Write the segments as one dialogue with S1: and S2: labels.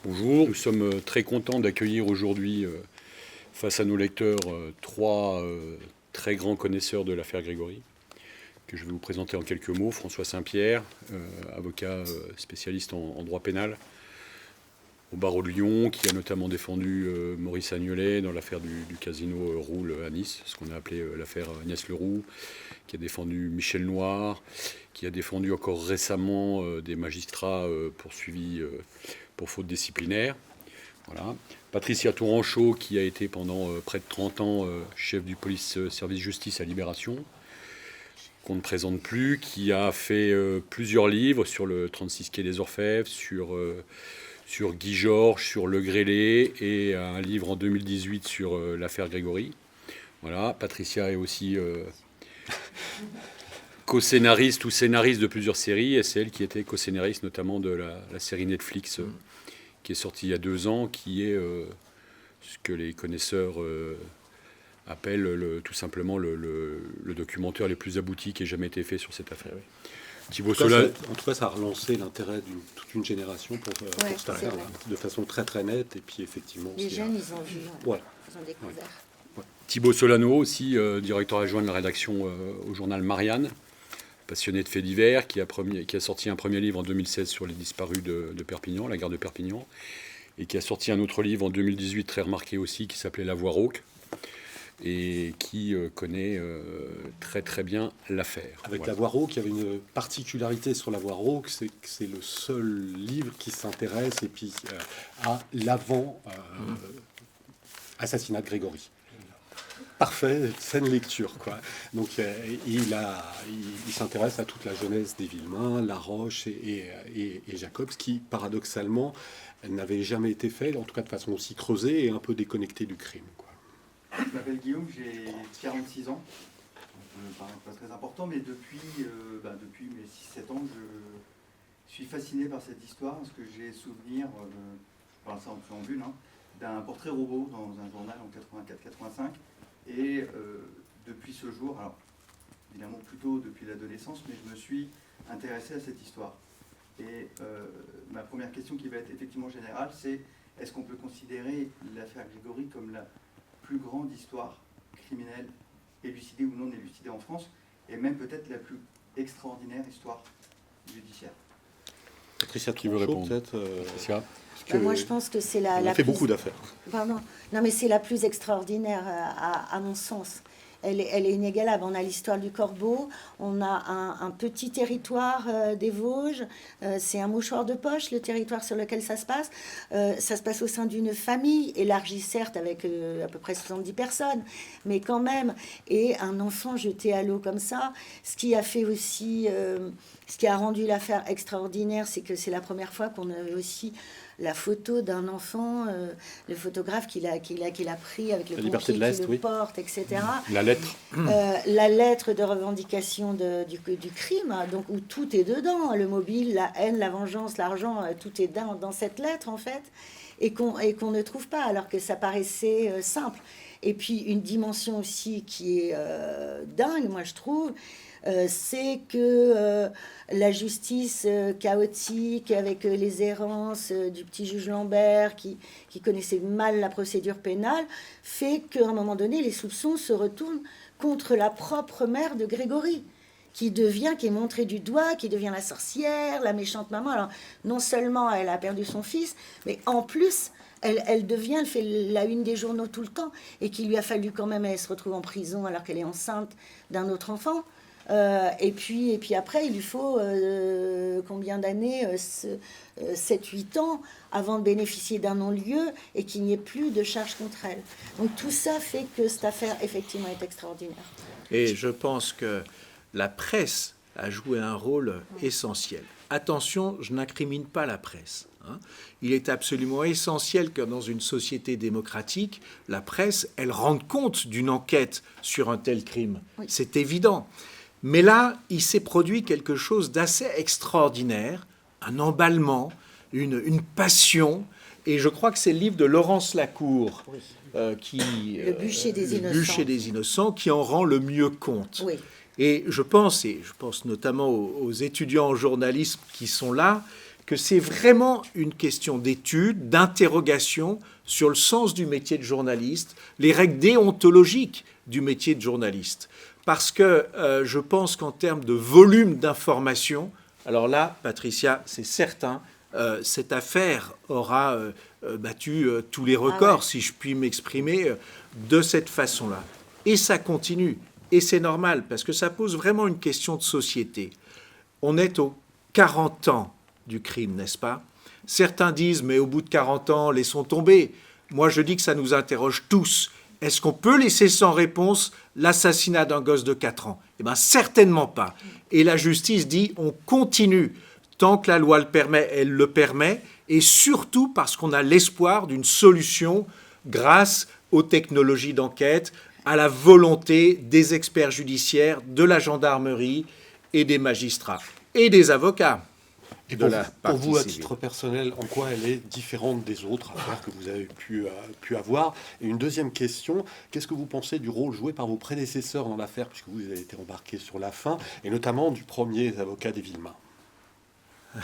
S1: Bonjour, nous sommes très contents d'accueillir aujourd'hui face à nos lecteurs trois très grands connaisseurs de l'affaire Grégory, que je vais vous présenter en quelques mots. François Saint-Pierre, avocat spécialiste en droit pénal au barreau de Lyon, qui a notamment défendu Maurice Agnelet dans l'affaire du casino Roule à Nice, ce qu'on a appelé l'affaire Agnès Leroux, qui a défendu Michel Noir, qui a défendu encore récemment des magistrats poursuivis pour faute disciplinaire. Voilà. Patricia Touranchot, qui a été pendant près de 30 ans chef du police service justice à Libération, qu'on ne présente plus, qui a fait plusieurs livres sur le 36 quai des Orfèvres, sur Guy Georges, sur Le Grêlé, et un livre en 2018 sur l'affaire Grégory. Voilà. Patricia est aussi co-scénariste ou scénariste de plusieurs séries, et c'est elle qui était co-scénariste notamment de la série Netflix qui est sortie il y a 2 ans, qui est ce que les connaisseurs appellent tout simplement le documentaire le plus abouti qui ait jamais été fait sur cette affaire.
S2: Thibaut Solano. En tout cas, ça a relancé l'intérêt de toute une génération pour cette affaire, de façon très très nette. Et puis effectivement,
S3: les jeunes, ils ont vu, ils ont découvert.
S1: Thibaut Solano aussi, directeur adjoint de la rédaction au journal Marianne, passionné de faits divers, qui a sorti un premier livre en 2016 sur les disparus de Perpignan, la gare de Perpignan, et qui a sorti un autre livre en 2018 très remarqué aussi, qui s'appelait La Voix rauque, et qui connaît très très bien l'affaire.
S2: Avec La Voix rauque, il y avait une particularité sur La Voix rauque, c'est que c'est le seul livre qui s'intéresse et puis à l'avant assassinat de Grégory. Parfait, scène lecture, quoi. Donc il s'intéresse à toute la jeunesse des Villemain, Laroche et Jacobs, qui paradoxalement n'avait jamais été fait, en tout cas de façon aussi creusée et un peu déconnectée du crime, quoi.
S4: Je m'appelle Guillaume, j'ai 46 ans, pas très important, mais depuis mes 6-7 ans, je suis fasciné par cette histoire, parce que j'ai souvenir, je parle ça en préambule, d'un portrait robot dans un journal en 84-85. Et depuis ce jour, alors évidemment plutôt depuis l'adolescence, mais je me suis intéressé à cette histoire. Et ma première question, qui va être effectivement générale, c'est: est-ce qu'on peut considérer l'affaire Grégory comme la plus grande histoire criminelle élucidée ou non élucidée en France, et même peut-être la plus extraordinaire histoire judiciaire?
S2: Patricia,
S1: qui veut répondre
S2: peut-être
S3: Moi, je pense que c'est la
S2: fait
S3: plus...
S2: beaucoup d'affaires.
S3: Pardon. Non, mais c'est la plus extraordinaire à mon sens. Elle est inégalable. On a l'histoire du Corbeau, on a un petit territoire des Vosges, c'est un mouchoir de poche, le territoire sur lequel ça se passe. Ça se passe au sein d'une famille, élargie certes avec à peu près 70 personnes, mais quand même. Et un enfant jeté à l'eau comme ça, ce qui a fait aussi... ce qui a rendu l'affaire extraordinaire, c'est que c'est la première fois qu'on avait aussi la photo d'un enfant, le photographe qu'il a pris avec le pompier qui le porte, etc.
S1: La lettre.
S3: La lettre de revendication du crime, donc où tout est dedans, le mobile, la haine, la vengeance, l'argent, tout est dans cette lettre en fait, et qu'on ne trouve pas, alors que ça paraissait simple. Et puis une dimension aussi qui est dingue, moi je trouve, c'est que la justice chaotique, avec les errances du petit juge Lambert qui connaissait mal la procédure pénale, fait qu'à un moment donné, les soupçons se retournent contre la propre mère de Grégory, qui est montrée du doigt, qui devient la sorcière, la méchante maman. Alors, non seulement elle a perdu son fils, mais en plus... Elle fait la une des journaux tout le temps, et qu'il lui a fallu quand même, elle se retrouve en prison alors qu'elle est enceinte d'un autre enfant. Et puis après, il lui faut combien d'années 7-8 ans avant de bénéficier d'un non-lieu et qu'il n'y ait plus de charge contre elle. Donc tout ça fait que cette affaire, effectivement, est extraordinaire.
S5: Et je pense que la presse a joué un rôle essentiel. Attention, je n'incrimine pas la presse. Il est absolument essentiel que dans une société démocratique, la presse, elle rende compte d'une enquête sur un tel crime. Oui. C'est évident. Mais là, il s'est produit quelque chose d'assez extraordinaire, un emballement, une passion. Et je crois que c'est le livre de Laurence Lacour,
S3: Le bûcher des innocents.
S5: Le bûcher des innocents, qui en rend le mieux compte.
S3: Oui.
S5: Et je pense notamment aux étudiants en journalisme qui sont là, que c'est vraiment une question d'étude, d'interrogation sur le sens du métier de journaliste, les règles déontologiques du métier de journaliste. Parce que je pense qu'en termes de volume d'information, alors là, Patricia, c'est certain, cette affaire aura battu tous les records, si je puis m'exprimer de cette façon-là. Et ça continue. Et c'est normal, parce que ça pose vraiment une question de société. On est aux 40 ans du crime, n'est-ce pas? Certains disent, mais au bout de 40 ans, laissons tomber. Moi, je dis que ça nous interroge tous. Est-ce qu'on peut laisser sans réponse l'assassinat d'un gosse de 4 ans? Eh bien, certainement pas. Et la justice dit, on continue. Tant que la loi le permet, elle le permet. Et surtout parce qu'on a l'espoir d'une solution grâce aux technologies d'enquête, à la volonté des experts judiciaires, de la gendarmerie et des magistrats. Et des avocats.
S2: Et
S5: de la
S2: pour vous, à
S5: partie
S2: titre personnel, en quoi elle est différente des autres affaires que vous avez pu avoir? Et une deuxième question, qu'est-ce que vous pensez du rôle joué par vos prédécesseurs dans l'affaire, puisque vous avez été embarqué sur la fin, et notamment du premier avocat des Villemains?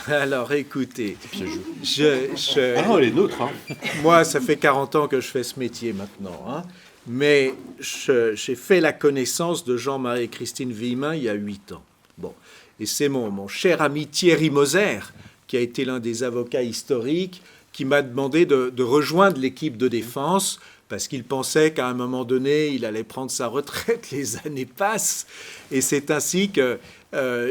S5: Alors, écoutez,
S2: Ah non, elle est neutre. Hein.
S5: moi, ça fait 40 ans que je fais ce métier maintenant, hein. Mais j'ai fait la connaissance de Jean-Marie et Christine Villemin il y a 8 ans. Bon. Et c'est mon cher ami Thierry Moser, qui a été l'un des avocats historiques, qui m'a demandé de rejoindre l'équipe de défense, parce qu'il pensait qu'à un moment donné, il allait prendre sa retraite, les années passent, et c'est ainsi que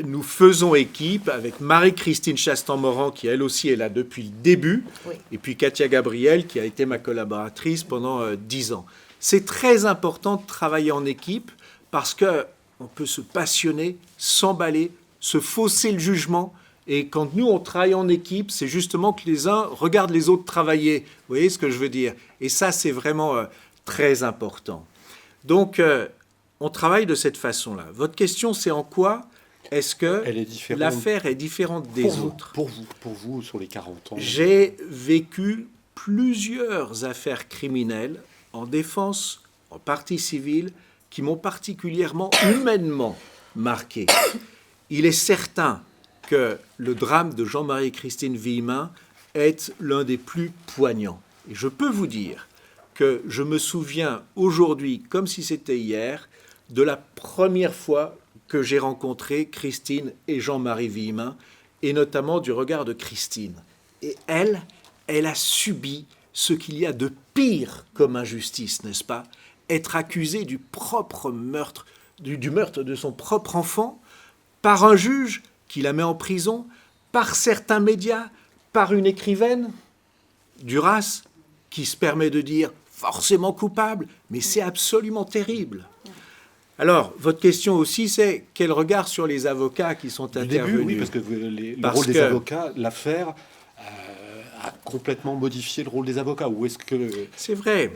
S5: nous faisons équipe avec Marie-Christine Chastan-Morand, qui elle aussi est là depuis le début,
S3: Oui.
S5: et puis Katia Gabriel, qui a été ma collaboratrice pendant 10 ans. C'est très important de travailler en équipe, parce qu'on peut se passionner, s'emballer, se fausser le jugement. Et quand nous, on travaille en équipe, c'est justement que les uns regardent les autres travailler. Vous voyez ce que je veux dire? Et ça, c'est vraiment très important. Donc, on travaille de cette façon-là. Votre question, c'est en quoi est-ce que l'affaire est différente des autres?
S2: Pour vous, sur les 40 ans.
S5: J'ai vécu plusieurs affaires criminelles en défense, en partie civile, qui m'ont particulièrement humainement marqué. Il est certain que le drame de Jean-Marie et Christine Villemin est l'un des plus poignants. Et je peux vous dire que je me souviens aujourd'hui, comme si c'était hier, de la première fois que j'ai rencontré Christine et Jean-Marie Villemin, et notamment du regard de Christine. Et elle a subi ce qu'il y a de pire comme injustice, n'est-ce pas? Être accusée du propre meurtre, du meurtre de son propre enfant, par un juge qui la met en prison, par certains médias, par une écrivaine, Duras, qui se permet de dire forcément coupable, mais c'est absolument terrible. Alors, votre question aussi, c'est quel regard sur les avocats qui sont intervenus?
S2: Oui, parce que le rôle des avocats, l'affaire a complètement modifié le rôle des avocats. Ou est-ce que...
S5: C'est vrai.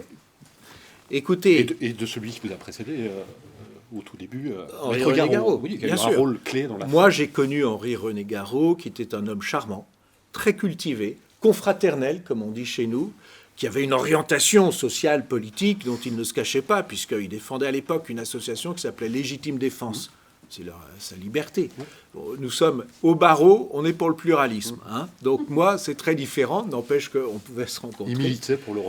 S5: Écoutez...
S2: Et de celui qui vous a précédé au tout début,
S5: Henri René Garreau,
S2: oui, qui a
S5: bien
S2: eu
S5: sûr.
S2: un rôle clé dans l'affaire.
S5: Moi, j'ai connu Henri René Garreau, qui était un homme charmant, très cultivé, confraternel, comme on dit chez nous, qui avait une orientation sociale, politique, dont il ne se cachait pas, puisqu'il défendait à l'époque une association qui s'appelait Légitime Défense. C'est sa liberté. Bon, nous sommes au barreau, on est pour le pluralisme. Hein. Donc moi, c'est très différent, n'empêche qu'on pouvait se rencontrer.
S2: Il militait pour le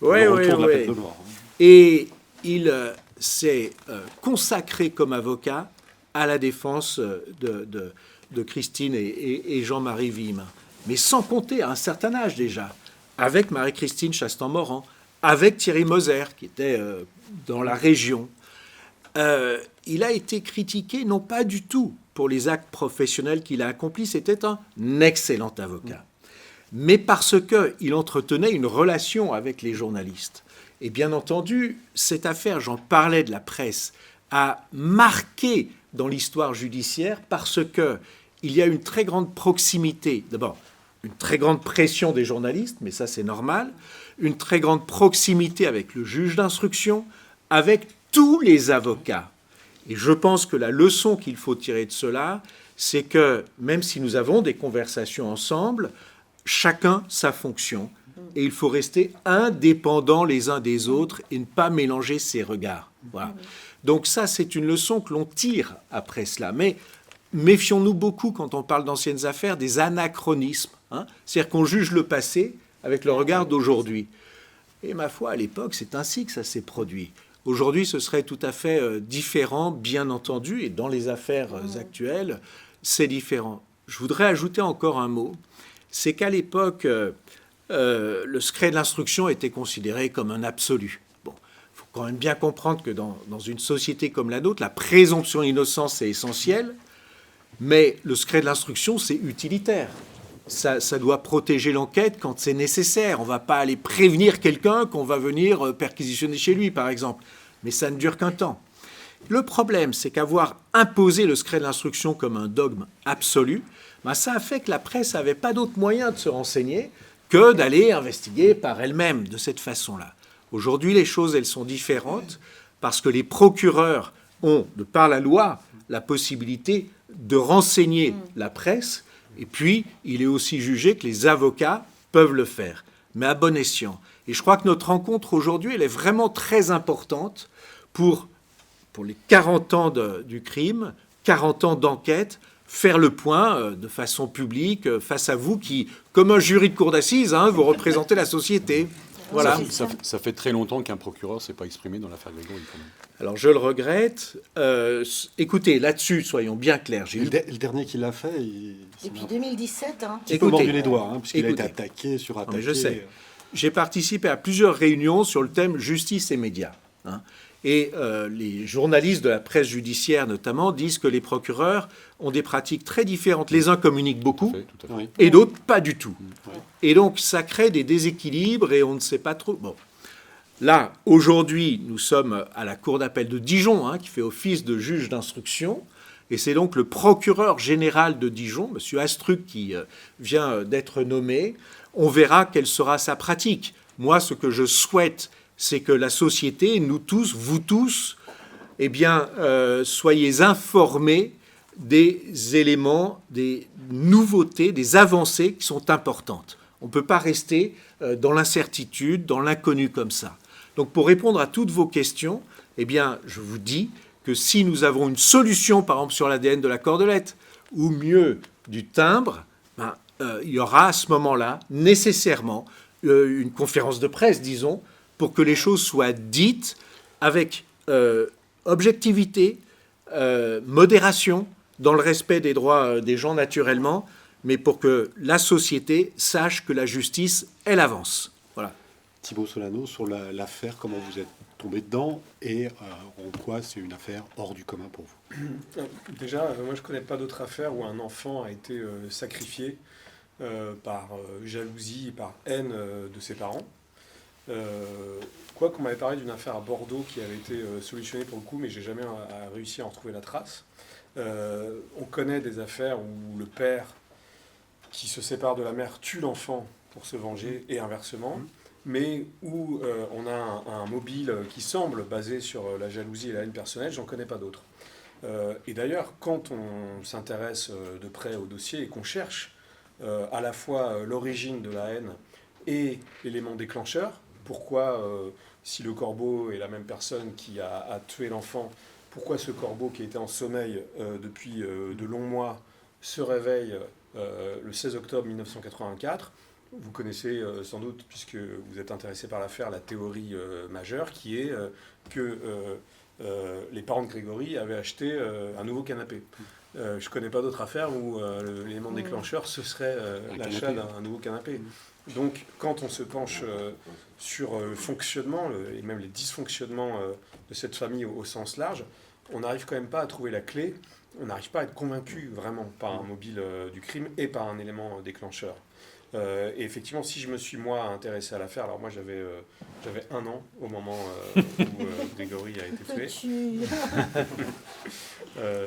S5: Ouais,
S2: retour de la peine de mort.
S5: Et il s'est consacré comme avocat à la défense de Christine et Jean-Marie Villemin. Mais sans compter à un certain âge déjà, avec Marie-Christine Chastan-Morand, avec Thierry Moser, qui était dans la région. Il a été critiqué, non pas du tout pour les actes professionnels qu'il a accomplis, c'était un excellent avocat, mais parce qu'il entretenait une relation avec les journalistes. Et bien entendu, cette affaire, j'en parlais de la presse, a marqué dans l'histoire judiciaire parce qu'il y a une très grande proximité, d'abord une très grande pression des journalistes, mais ça c'est normal, une très grande proximité avec le juge d'instruction, avec tous les avocats. Et je pense que la leçon qu'il faut tirer de cela, c'est que même si nous avons des conversations ensemble, chacun sa fonction. Et il faut rester indépendants les uns des autres et ne pas mélanger ses regards. Voilà. Donc ça, c'est une leçon que l'on tire après cela. Mais méfions-nous beaucoup, quand on parle d'anciennes affaires, des anachronismes hein. C'est-à-dire qu'on juge le passé avec le regard d'aujourd'hui. Et ma foi, à l'époque, c'est ainsi que ça s'est produit. Aujourd'hui, ce serait tout à fait différent, bien entendu, et dans les affaires actuelles, c'est différent. Je voudrais ajouter encore un mot. C'est qu'à l'époque, le secret de l'instruction était considéré comme un absolu. Bon, il faut quand même bien comprendre que dans une société comme la nôtre, la présomption d'innocence est essentielle, mais le secret de l'instruction, c'est utilitaire. Ça doit protéger l'enquête quand c'est nécessaire. On ne va pas aller prévenir quelqu'un qu'on va venir perquisitionner chez lui, par exemple. Mais ça ne dure qu'un temps. Le problème, c'est qu'avoir imposé le secret de l'instruction comme un dogme absolu, ça a fait que la presse n'avait pas d'autre moyen de se renseigner que d'aller investiguer par elle-même de cette façon-là. Aujourd'hui, les choses, elles sont différentes parce que les procureurs ont, de par la loi, la possibilité de renseigner la presse. Et puis, il est aussi jugé que les avocats peuvent le faire, mais à bon escient. Et je crois que notre rencontre aujourd'hui, elle est vraiment très importante pour les 40 ans du crime, 40 ans d'enquête, faire le point de façon publique face à vous qui, comme un jury de cour d'assises, vous représentez la société. Voilà.
S1: Ça fait très longtemps qu'un procureur ne s'est pas exprimé dans l'affaire Grégory.
S5: Alors, je le regrette. Écoutez, là-dessus, soyons bien clairs.
S2: Le dernier qui l'a fait,
S3: Depuis 2017.
S2: Il peut mordu les doigts, puisqu'il a été attaqué, surattaqué.
S5: Je sais. J'ai participé à plusieurs réunions sur le thème justice et médias. Et les journalistes de la presse judiciaire, notamment, disent que les procureurs ont des pratiques très différentes. Les uns communiquent beaucoup,
S1: Tout à fait.
S5: et d'autres pas du tout.
S2: Ouais.
S5: Et donc, ça crée des déséquilibres et on ne sait pas trop. Bon. Là, aujourd'hui, nous sommes à la cour d'appel de Dijon, qui fait office de juge d'instruction. Et c'est donc le procureur général de Dijon, M. Astruc, qui vient d'être nommé. On verra quelle sera sa pratique. Moi, ce que je souhaite, c'est que la société, nous tous, vous tous, soyez informés des éléments, des nouveautés, des avancées qui sont importantes. On ne peut pas rester dans l'incertitude, dans l'inconnu comme ça. Donc pour répondre à toutes vos questions, je vous dis que si nous avons une solution, par exemple sur l'ADN de la cordelette, ou mieux du timbre, il y aura à ce moment-là nécessairement une conférence de presse, disons, pour que les choses soient dites avec objectivité, modération, dans le respect des droits des gens naturellement, mais pour que la société sache que la justice, elle avance. Voilà.
S2: Thibaut Solano, sur l'affaire, comment vous êtes tombé dedans et en quoi c'est une affaire hors du commun pour vous?
S6: Déjà, moi je ne connais pas d'autre affaire où un enfant a été sacrifié par jalousie et par haine de ses parents. Qu'on m'avait parlé d'une affaire à Bordeaux qui avait été solutionnée pour le coup, mais j'ai jamais réussi à en retrouver la trace. On connaît des affaires où le père qui se sépare de la mère tue l'enfant pour se venger et inversement, mais où on a un mobile qui semble basé sur la jalousie et la haine personnelle, j'en connais pas d'autres. Et d'ailleurs, quand on s'intéresse de près au dossier et qu'on cherche à la fois l'origine de la haine et l'élément déclencheur, pourquoi, si le corbeau est la même personne qui a tué l'enfant, pourquoi ce corbeau qui était en sommeil depuis de longs mois se réveille le 16 octobre 1984 ? Vous connaissez sans doute, puisque vous êtes intéressé par l'affaire, la théorie majeure qui est que les parents de Grégory avaient acheté un nouveau canapé. Je ne connais pas d'autre affaire où l'élément déclencheur, ce serait l'achat d'un nouveau canapé. Donc, quand on se penche sur le fonctionnement et même les dysfonctionnements de cette famille au sens large, on n'arrive quand même pas à trouver la clé, on n'arrive pas à être convaincu vraiment par un mobile du crime et par un élément déclencheur. Et effectivement, si je me suis, moi, intéressé à l'affaire, alors moi, j'avais 1 an au moment où Grégory a été tué.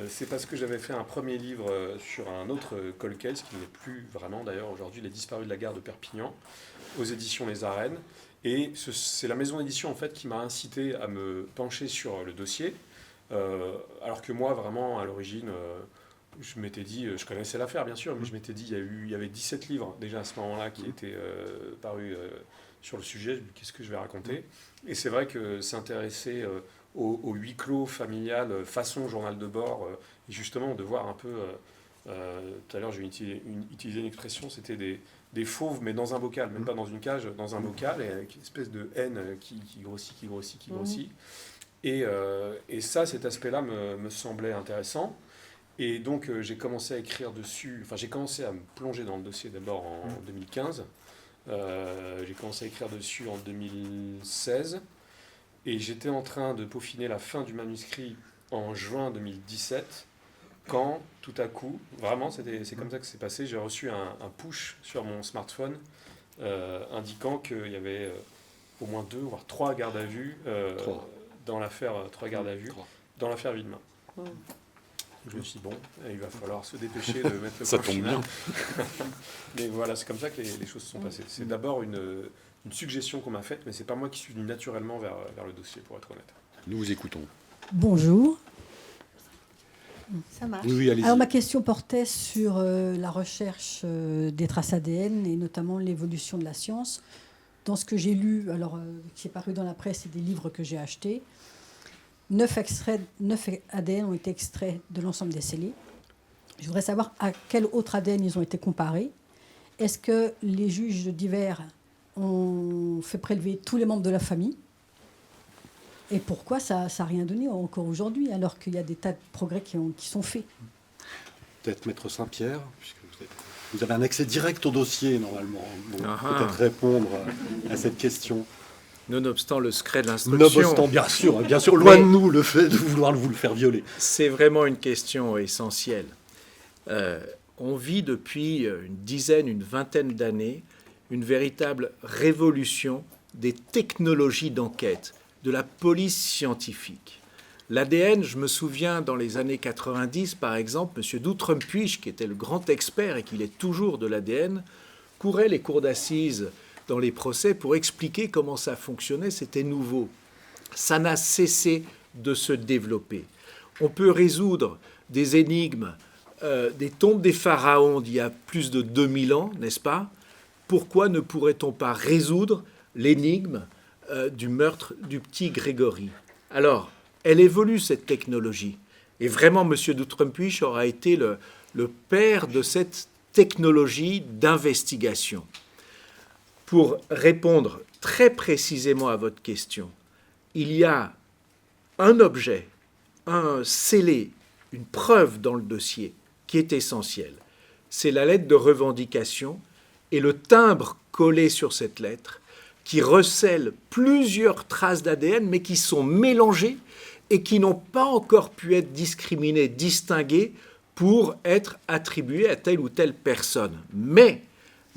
S6: C'est parce que j'avais fait un premier livre sur un autre cold case, qui n'est plus vraiment, d'ailleurs, aujourd'hui, Les Disparus de la gare de Perpignan, aux éditions Les Arènes. Et c'est la maison d'édition, en fait, qui m'a incité à me pencher sur le dossier, alors que moi, vraiment, à l'origine... je m'étais dit, je connaissais l'affaire bien sûr, mais je m'étais dit, il y avait 17 livres déjà à ce moment-là qui étaient parus sur le sujet. Je me dis, qu'est-ce que je vais raconter ? Et c'est vrai que s'intéresser au huis clos familial façon journal de bord, et justement de voir un peu, tout à l'heure j'ai utilisé une expression, c'était des fauves, mais dans un bocal, même pas dans une cage, dans un bocal, et avec une espèce de haine qui grossit. Et ça, cet aspect-là me semblait intéressant. Et donc, j'ai commencé à écrire dessus, enfin, j'ai commencé à me plonger dans le dossier d'abord en 2015. J'ai commencé à écrire dessus en 2016. Et j'étais en train de peaufiner la fin du manuscrit en juin 2017, quand, tout à coup, vraiment, c'est comme ça que c'est passé, j'ai reçu un push sur mon smartphone indiquant qu'il y avait au moins 2, voire 3 gardes à vue dans l'affaire dans l'affaire Villemain. Je me suis dit, bon, il va falloir se dépêcher de mettre le
S1: Ça
S6: point
S1: tombe
S6: final.
S1: bien.
S6: Mais voilà, c'est comme ça que les choses se sont passées. C'est d'abord une suggestion qu'on m'a faite, mais c'est pas moi qui suis venu naturellement vers le dossier, pour être honnête.
S1: Nous vous écoutons.
S7: Bonjour.
S3: Ça marche.
S2: Oui, allez-y.
S7: Alors ma question portait sur la recherche des traces ADN et notamment l'évolution de la science. Dans ce que j'ai lu, alors qui est paru dans la presse et des livres que j'ai achetés, 9 ADN ont été extraits de l'ensemble des scellés. Je voudrais savoir à quel autre ADN ils ont été comparés. Est-ce que les juges divers ont fait prélever tous les membres de la famille? Et pourquoi ça n'a rien donné encore aujourd'hui, alors qu'il y a des tas de progrès qui sont faits?
S2: Peut-être Maître Saint-Pierre, puisque vous avez un accès direct au dossier, normalement. Bon,
S5: Ah.
S2: peut-être répondre à cette question.
S5: Nonobstant le secret de l'instruction.
S2: Nonobstant, bien sûr, loin
S5: Mais-
S2: de nous le fait de vouloir vous le faire violer.
S5: C'est vraiment une question essentielle. On vit depuis une dizaine, une vingtaine d'années une véritable révolution des technologies d'enquête, de la police scientifique. L'ADN, je me souviens dans les années 90, par exemple, M. D'Outrepuis, qui était le grand expert et qui l'est toujours de l'ADN, courait les cours d'assises dans les procès pour expliquer comment ça fonctionnait. C'était nouveau. Ça n'a cessé de se développer. On peut résoudre des énigmes, des tombes des pharaons d'il y a plus de 2000 ans, n'est-ce pas? Pourquoi ne pourrait-on pas résoudre l'énigme du meurtre du petit Grégory? Alors, elle évolue, cette technologie. Et vraiment, M. D'Outrepuis aura été le père de cette technologie d'investigation. Pour répondre très précisément à votre question, il y a un objet, un scellé, une preuve dans le dossier qui est essentielle. C'est la lettre de revendication et le timbre collé sur cette lettre qui recèle plusieurs traces d'ADN mais qui sont mélangées et qui n'ont pas encore pu être discriminées, distinguées pour être attribuées à telle ou telle personne. Mais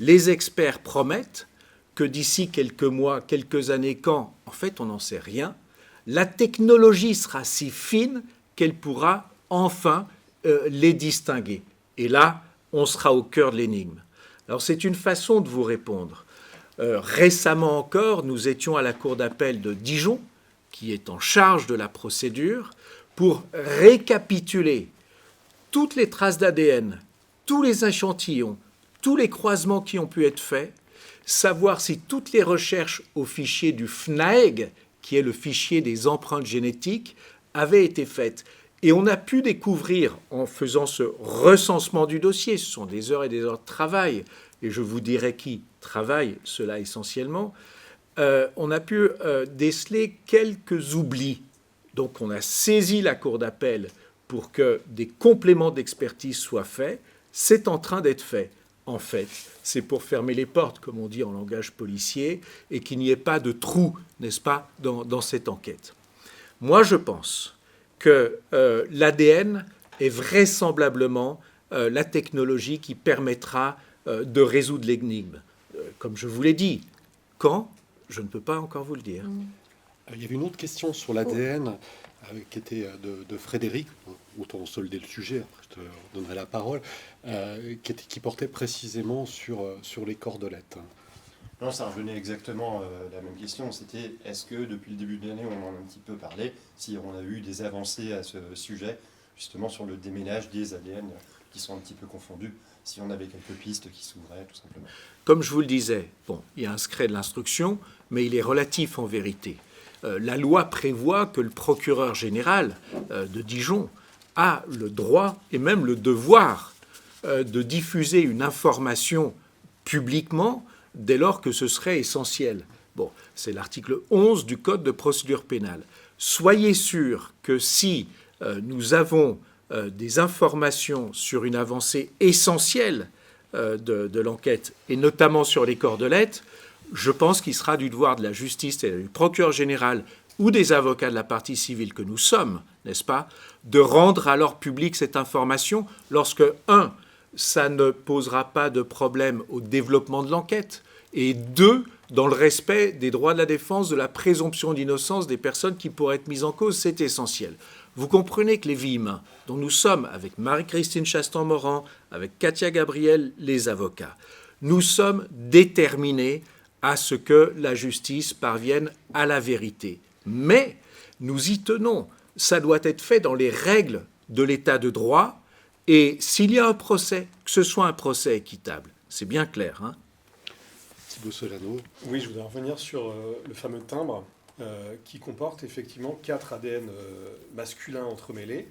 S5: les experts promettent que d'ici quelques mois, quelques années, quand, en fait, on n'en sait rien, la technologie sera si fine qu'elle pourra enfin les distinguer. Et là, on sera au cœur de l'énigme. Alors, c'est une façon de vous répondre. Récemment encore, nous étions à la Cour d'appel de Dijon, qui est en charge de la procédure, pour récapituler toutes les traces d'ADN, tous les échantillons, tous les croisements qui ont pu être faits, savoir si toutes les recherches au fichier du FNAEG, qui est le fichier des empreintes génétiques, avaient été faites. Et on a pu découvrir, en faisant ce recensement du dossier, ce sont des heures et des heures de travail, et je vous dirai qui travaille cela essentiellement, on a pu déceler quelques oublis. Donc on a saisi la Cour d'appel pour que des compléments d'expertise soient faits. C'est en train d'être fait. En fait, c'est pour fermer les portes, comme on dit en langage policier, et qu'il n'y ait pas de trou, n'est-ce pas, dans cette enquête. Moi, je pense que l'ADN est vraisemblablement la technologie qui permettra de résoudre l'énigme. Comme je vous l'ai dit, quand? Je ne peux pas encore vous le dire.
S2: Il y avait une autre question sur l'ADN qui était de Frédéric, autant solder le sujet, après je te donnerai la parole, qui portait précisément sur les cordelettes.
S8: Non, ça revenait exactement à la même question. C'était, est-ce que depuis le début de l'année, on en a un petit peu parlé, si on a eu des avancées à ce sujet, justement sur le déménage des ADN qui sont un petit peu confondus, si on avait quelques pistes qui s'ouvraient, tout simplement.
S5: Comme je vous le disais, bon, il y a un secret de l'instruction, mais il est relatif en vérité. La loi prévoit que le procureur général de Dijon a le droit et même le devoir de diffuser une information publiquement dès lors que ce serait essentiel. Bon, c'est l'article 11 du Code de procédure pénale. Soyez sûr que si nous avons des informations sur une avancée essentielle de l'enquête, et notamment sur les cordelettes, je pense qu'il sera du devoir de la justice et du procureur général ou des avocats de la partie civile que nous sommes, n'est-ce pas, de rendre alors publique cette information lorsque, un, ça ne posera pas de problème au développement de l'enquête, et deux, dans le respect des droits de la défense, de la présomption d'innocence des personnes qui pourraient être mises en cause, c'est essentiel. Vous comprenez que les vies humaines, dont nous sommes avec Marie-Christine Chastan-Moran, avec Katia Gabriel, les avocats, nous sommes déterminés à ce que la justice parvienne à la vérité. Mais nous y tenons. Ça doit être fait dans les règles de l'état de droit. Et s'il y a un procès, que ce soit un procès équitable, c'est bien clair. Hein ?
S2: Thibaut Solano.
S6: Oui, je voudrais revenir sur le fameux timbre qui comporte effectivement 4 ADN masculins entremêlés.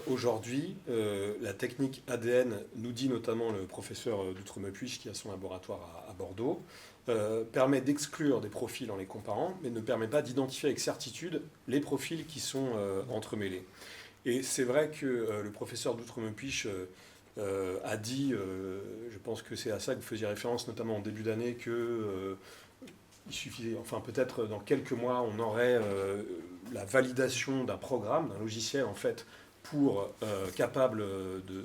S6: Aujourd'hui, la technique ADN, nous dit notamment le professeur d'Outremepuich qui a son laboratoire à Bordeaux, permet d'exclure des profils en les comparant, mais ne permet pas d'identifier avec certitude les profils qui sont entremêlés. Et c'est vrai que le professeur d'Outremepuich a dit, je pense que c'est à ça que vous faisiez référence, notamment en début d'année, que il suffisait, enfin peut-être dans quelques mois, on aurait la validation d'un programme, d'un logiciel en fait, pour capable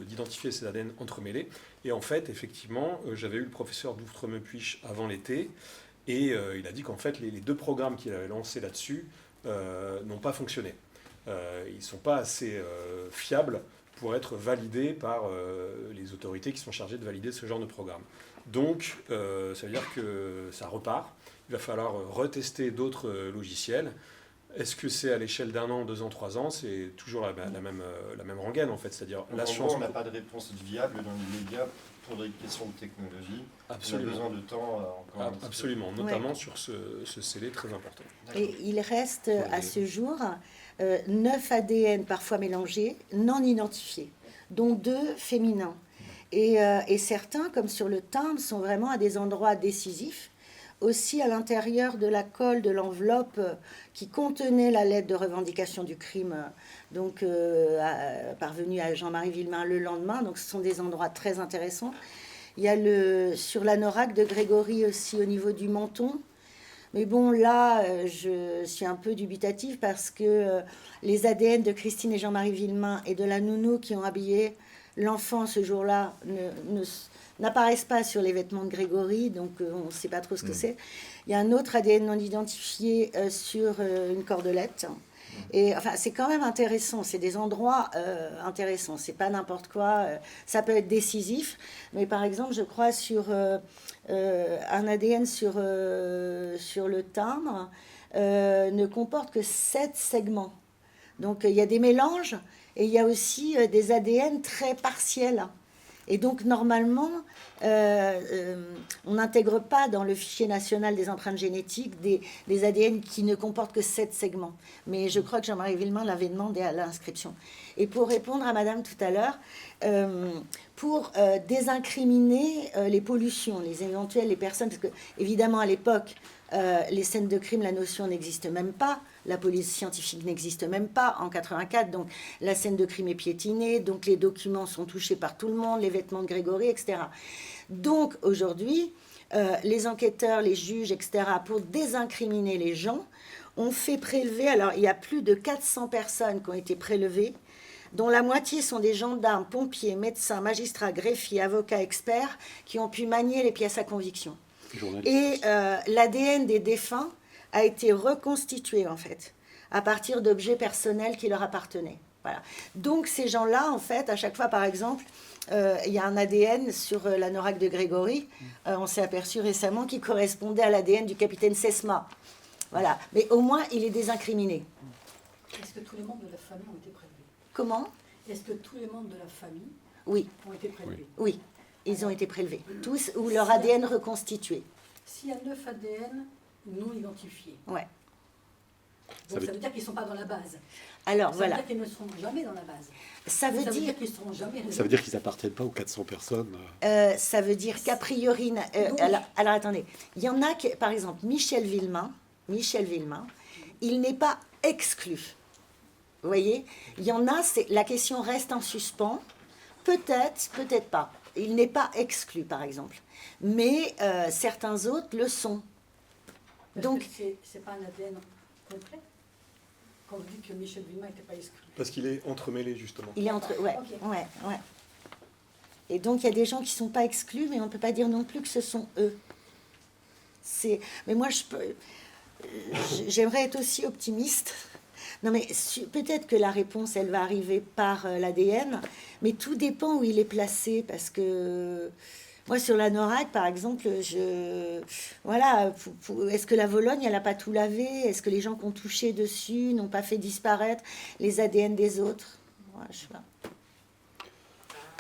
S6: d'identifier ces ADN entremêlés. Et en fait, effectivement, j'avais eu le professeur d'Outremepuich avant l'été, et il a dit qu'en fait, les 2 programmes qu'il avait lancés là-dessus n'ont pas fonctionné. Ils ne sont pas assez fiables pour être validés par les autorités qui sont chargées de valider ce genre de programme. Donc, ça veut dire que ça repart. Il va falloir retester d'autres logiciels. Est-ce que c'est à l'échelle d'1 an, 2 ans, 3 ans? C'est toujours la même rengaine, en fait. C'est-à-dire la science...
S8: On n'a pas de réponse viable dans l'immédiat pour des questions de technologie.
S6: Absolument.
S8: On a besoin de temps encore.
S6: Absolument, notamment sur ce scellé très important.
S3: Et il reste à ce jour 9 ADN parfois mélangés, non identifiés, dont 2 féminins. Et certains, comme sur le timbre, sont vraiment à des endroits décisifs. Aussi à l'intérieur de la colle de l'enveloppe qui contenait la lettre de revendication du crime, donc parvenue à Jean-Marie Villemain le lendemain. Donc ce sont des endroits très intéressants. Il y a sur l'anorak de Grégory aussi au niveau du menton. Mais bon, là, je suis un peu dubitative parce que les ADN de Christine et Jean-Marie Villemain et de la nounou qui ont habillé l'enfant ce jour-là n'apparaissent pas sur les vêtements de Grégory, donc on ne sait pas trop ce que c'est. Il y a un autre ADN non identifié sur une cordelette. Et enfin, c'est quand même intéressant, c'est des endroits intéressants, c'est pas n'importe quoi, ça peut être décisif, mais par exemple, je crois sur un ADN sur le timbre ne comporte que 7 segments. Donc il y a des mélanges et il y a aussi des ADN très partiels. Et donc, normalement, on n'intègre pas dans le fichier national des empreintes génétiques des ADN qui ne comportent que 7 segments. Mais je crois que Jean-Marie Villemain l'avait demandé à l'inscription. Et pour répondre à Madame tout à l'heure, pour désincriminer les pollutions, les personnes, parce que, évidemment, à l'époque, les scènes de crime, la notion n'existe même pas. La police scientifique n'existe même pas en 84, donc la scène de crime est piétinée, donc les documents sont touchés par tout le monde, les vêtements de Grégory, etc. Donc aujourd'hui, les enquêteurs, les juges, etc., pour désincriminer les gens, ont fait prélever, alors il y a plus de 400 personnes qui ont été prélevées, dont la moitié sont des gendarmes, pompiers, médecins, magistrats, greffiers, avocats, experts, qui ont pu manier les pièces à conviction. Et l'ADN des défunts a été reconstitué, en fait, à partir d'objets personnels qui leur appartenaient. Voilà. Donc, ces gens-là, en fait, à chaque fois, par exemple, il y a un ADN sur l'anorak de Grégory, on s'est aperçu récemment, qui correspondait à l'ADN du capitaine Sesma. Voilà. Mais au moins, il est désincriminé.
S7: Est-ce que tous les membres de la famille ont été prélevés?
S3: Comment?
S7: Est-ce que tous les membres de la famille ont été prélevés?
S3: Oui, ils ont été prélevés. Tous, ou leur ADN reconstitué.
S7: S'il y a 9 ADN non identifiés,
S3: ouais.
S7: Donc
S2: veut-
S7: ça veut dire qu'ils ne sont pas dans la base.
S3: Alors
S7: Ça
S3: voilà,
S7: veut dire qu'ils ne seront jamais dans la base.
S3: ça veut dire
S7: qu'ils ne seront jamais.
S2: Ça veut dire qu'ils appartiennent pas aux 400 personnes.
S3: Ça veut dire qu'a priori,
S7: Donc-
S3: alors attendez, il y en a qui, par exemple, Michel Villemain, il n'est pas exclu. Vous voyez, il y en a, la question reste en suspens. Peut-être, peut-être pas. Il n'est pas exclu, par exemple. Mais certains autres le sont. Donc,
S7: c'est pas un ADN complet. Quand vous dites que Michel Villemain n'était pas exclu.
S6: Parce qu'il est entremêlé, justement.
S3: il est entre, ouais,
S7: Ok.
S3: ouais. Et donc, il y a des gens qui sont pas exclus, mais on ne peut pas dire non plus que ce sont eux. Mais moi, j'aimerais être aussi optimiste. Non, mais peut-être que la réponse, elle va arriver par l'ADN, mais tout dépend où il est placé, parce que moi, sur la NORAC, par exemple, voilà, est-ce que la Vologne, elle n'a pas tout lavé? Est-ce que les gens qui ont touché dessus n'ont pas fait disparaître les ADN des autres? Moi, je sais pas.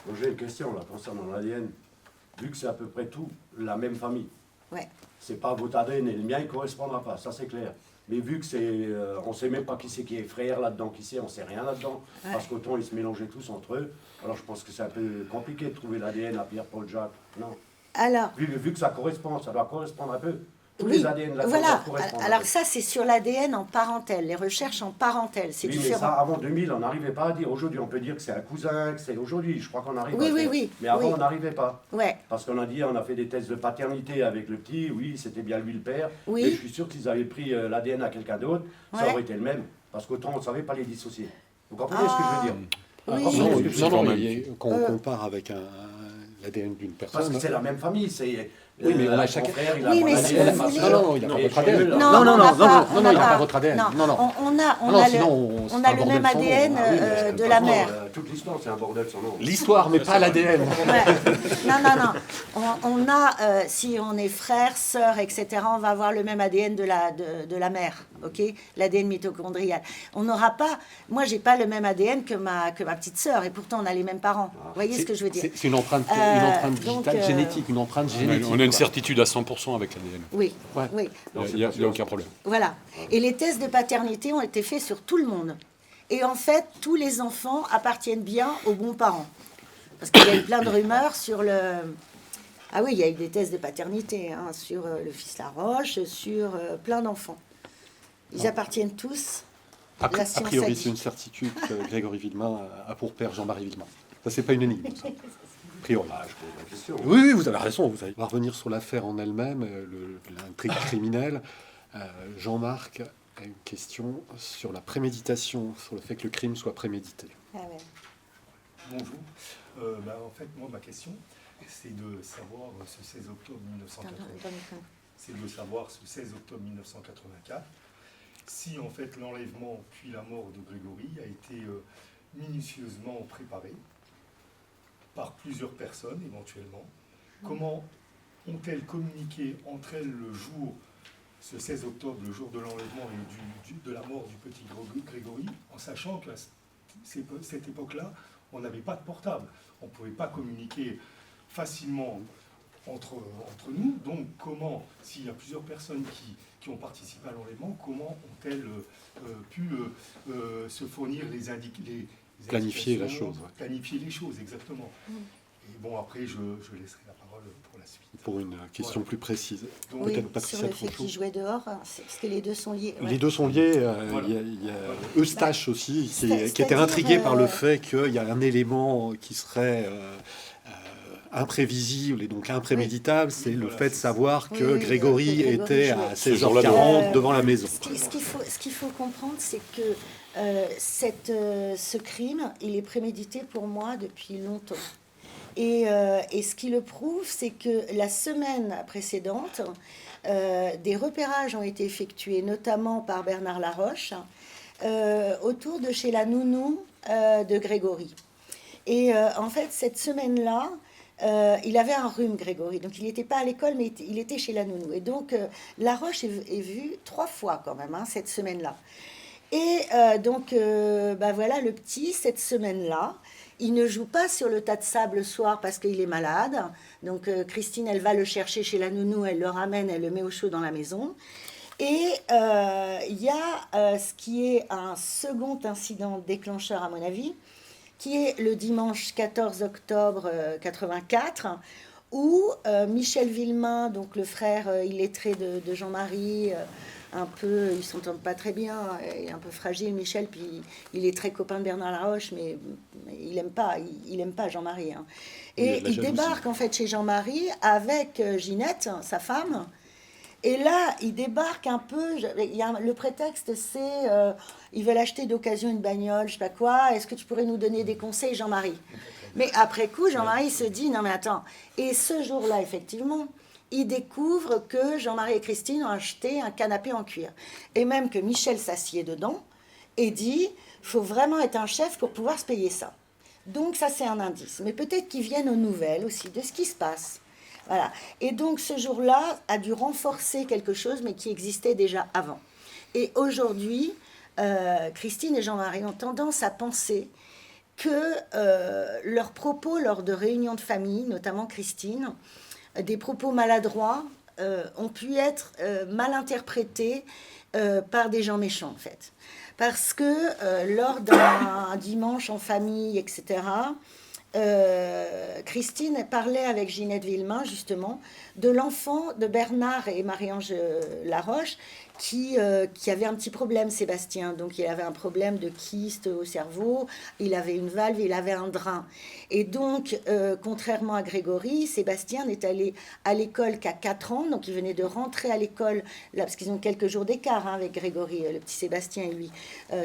S9: Donc j'ai une question là concernant l'ADN. Vu que c'est à peu près tout la même famille,
S3: Ouais.
S9: c'est pas votre ADN et le mien, il ne correspondra pas, ça c'est clair. Mais vu que on ne sait même pas qui est frère là-dedans, on ne sait rien là-dedans,
S3: Ouais.
S9: parce qu'autant ils se mélangeaient tous entre eux, alors je pense que c'est un peu compliqué de trouver l'ADN à Pierre, Paul, Jacques. Non.
S3: Alors,
S9: Vu que ça correspond, ça doit correspondre un peu. Tous
S3: oui,
S9: les ADN là
S3: voilà.
S9: doivent correspondre un
S3: Alors
S9: peu.
S3: ça, c'est sur l'ADN en parentèle, les recherches en parentèle, c'est
S9: Oui, mais
S3: différent.
S9: ça, avant 2000, on n'arrivait pas à dire. Aujourd'hui, on peut dire que c'est un cousin, que c'est aujourd'hui. Je crois qu'on arrive
S3: Oui,
S9: à le
S3: oui,
S9: faire.
S3: oui,
S9: Mais avant,
S3: oui.
S9: on n'arrivait pas.
S3: Ouais,
S9: Parce qu'on a dit, on a fait des tests de paternité avec le petit, oui, c'était bien lui le père.
S3: Oui.
S9: Mais je suis sûr qu'ils avaient pris l'ADN à quelqu'un d'autre, ça
S3: Ouais.
S9: aurait été le même. Parce qu'autant on ne savait pas les dissocier. Vous comprenez ce que je veux dire?
S3: Oui.
S9: Vous comprenez
S2: Non,
S9: ce que je veux
S2: non,
S9: dire
S2: non,
S1: même.
S2: mais quand on compare avec l'ADN d'une
S9: Parce
S2: personne...
S9: que c'est la même famille. C'est,
S2: Oui, mais on a
S9: mon
S2: chacun-
S9: frère, il a
S3: Oui,
S9: mon
S3: mais si
S9: ADN,
S3: vous
S9: ma
S3: voulez-
S9: sœur.
S2: Non, non, il n'a pas
S9: Et
S2: votre
S9: chez
S2: ADN.
S9: eux, là,
S3: Non,
S2: non,
S3: on
S2: non,
S3: n'a
S2: non,
S3: pas-
S2: non,
S3: on
S2: non,
S3: n'a
S2: il n'a
S3: pas-
S2: pas votre ADN.
S3: Non,
S2: Non, non.
S3: on a
S2: Non,
S3: le,
S2: sinon,
S3: on a le même ADN
S9: Ah oui, mais
S3: de
S9: de
S3: la
S9: toute
S3: mère.
S9: façon, toute l'histoire, c'est un bordel sans nom.
S2: L'histoire, mais pas l'ADN.
S3: Ouais. Non, non, non. On a, si on est frère, sœur, etc., on va avoir le même ADN de la mère, ok? L'ADN mitochondrial. On n'aura pas. Moi, j'ai pas le même ADN que ma petite sœur, et pourtant on a les mêmes parents. Vous voyez ce que je veux dire?
S2: C'est une empreinte
S3: donc,
S2: digitale génétique, une empreinte génétique.
S1: On a une
S2: quoi.
S1: certitude à 100% avec l'ADN.
S3: Oui,
S2: Ouais.
S3: oui.
S1: Il n'y a aucun problème.
S3: Voilà. Et les tests de paternité ont été faits sur tout le monde. Et en fait, tous les enfants appartiennent bien aux bons parents. Parce qu'il y a eu plein de rumeurs sur le... Ah oui, il y a eu des tests de paternité hein, sur le fils Laroche, sur plein d'enfants. Ils appartiennent tous.
S2: A
S3: La science
S2: priori,
S3: a
S2: c'est
S3: dit.
S2: une certitude que Grégory Villemain a pour père Jean-Marie Villemain. Ça, c'est pas une énigme, ça. A priori.
S9: Ah, je pose la question.
S2: Oui, oui, vous avez raison. On va revenir sur l'affaire en elle-même, l'intrigue criminelle. Jean-Marc a une question sur la préméditation, sur le fait que le crime soit prémédité.
S3: Ah ouais.
S10: Bonjour. En fait, moi, ma question, c'est de savoir ce 16 octobre 1984, c'est de savoir ce 16 octobre 1984, si en fait l'enlèvement puis la mort de Grégory a été minutieusement préparé par plusieurs personnes éventuellement. Comment ont-elles communiqué entre elles le jour, ce 16 octobre, le jour de l'enlèvement et de la mort du petit Grégory, en sachant qu'à cette époque-là, on n'avait pas de portable. On ne pouvait pas communiquer facilement entre nous. Donc comment, s'il y a plusieurs personnes qui ont participé à l'enlèvement, comment ont-elles pu se fournir les
S2: Planifier la
S10: indications,
S2: chose, ouais.
S10: Planifier les choses, exactement. Et bon, après, je laisserai la parole pour la suite.
S2: Pour une question
S10: Voilà.
S2: plus précise.
S10: Donc,
S3: Oui,
S2: Peut-être
S3: sur
S2: Patricia
S3: le fait
S2: Tronchot.
S3: qu'ils jouaient dehors, hein, parce que les deux sont liés. Ouais.
S2: Les deux sont liés.
S10: Voilà.
S2: Il y a Eustache aussi, qui
S3: c'est-à-dire,
S2: était intrigué par le fait qu'il y a un élément qui serait imprévisible et donc impréméditable, c'est le
S10: Voilà,
S2: ce fait de
S10: c'est
S2: savoir que
S3: Oui,
S2: Grégory
S3: que Grégory
S2: était
S3: jouait.
S2: à
S1: Ce jour-là
S2: 16h40
S3: devant.
S2: devant la maison.
S3: Ce qu'il faut comprendre, c'est que ce crime, il est prémédité pour moi depuis longtemps. Et ce qui le prouve, c'est que la semaine précédente, des repérages ont été effectués, notamment par Bernard Laroche, autour de chez la nounou de Grégory. Et en fait, cette semaine-là, il avait un rhume, Grégory. Donc, il n'était pas à l'école, mais il était chez la nounou. Et donc, Laroche est vu 3 fois quand même, hein, cette semaine-là. Et voilà, le petit, cette semaine-là, il ne joue pas sur le tas de sable le soir parce qu'il est malade. Donc, Christine, elle va le chercher chez la nounou, elle le ramène, elle le met au chaud dans la maison. Et il y a ce qui est un second incident déclencheur, à mon avis, qui est le dimanche 14 octobre 84, où Michel Villemain, donc le frère illettré de Jean-Marie, un peu, ils s'entendent pas très bien, il est un peu fragile, Michel, puis il est très copain de Bernard Laroche, mais il aime pas Jean-Marie. Hein. Et il débarque en fait chez Jean-Marie avec Ginette, sa femme. Et là, il débarque un peu. Le prétexte, c'est ils veulent acheter d'occasion une bagnole, je sais pas quoi. Est-ce que tu pourrais nous donner des conseils, Jean-Marie? Mais après coup, Jean-Marie se dit non, mais attends. Et ce jour-là, effectivement, il découvre que Jean-Marie et Christine ont acheté un canapé en cuir. Et même que Michel s'assied dedans et dit il faut vraiment être un chef pour pouvoir se payer ça. Donc, ça, c'est un indice. Mais peut-être qu'ils viennent aux nouvelles aussi de ce qui se passe. Voilà. Et donc ce jour-là a dû renforcer quelque chose, mais qui existait déjà avant. Et aujourd'hui, Christine et Jean-Marie ont tendance à penser que leurs propos lors de réunions de famille, notamment Christine, des propos maladroits, ont pu être mal interprétés par des gens méchants, en fait. Parce que lors d'un dimanche en famille, etc., Christine parlait avec Ginette Villemain, justement, de l'enfant de Bernard et Marie-Ange Laroche qui avait un petit problème, Sébastien. Donc, il avait un problème de kyste au cerveau, il avait une valve, il avait un drain. Et donc, contrairement à Grégory, Sébastien n'est allé à l'école qu'à 4 ans. Donc, il venait de rentrer à l'école, là, parce qu'ils ont quelques jours d'écart avec Grégory, le petit Sébastien et lui,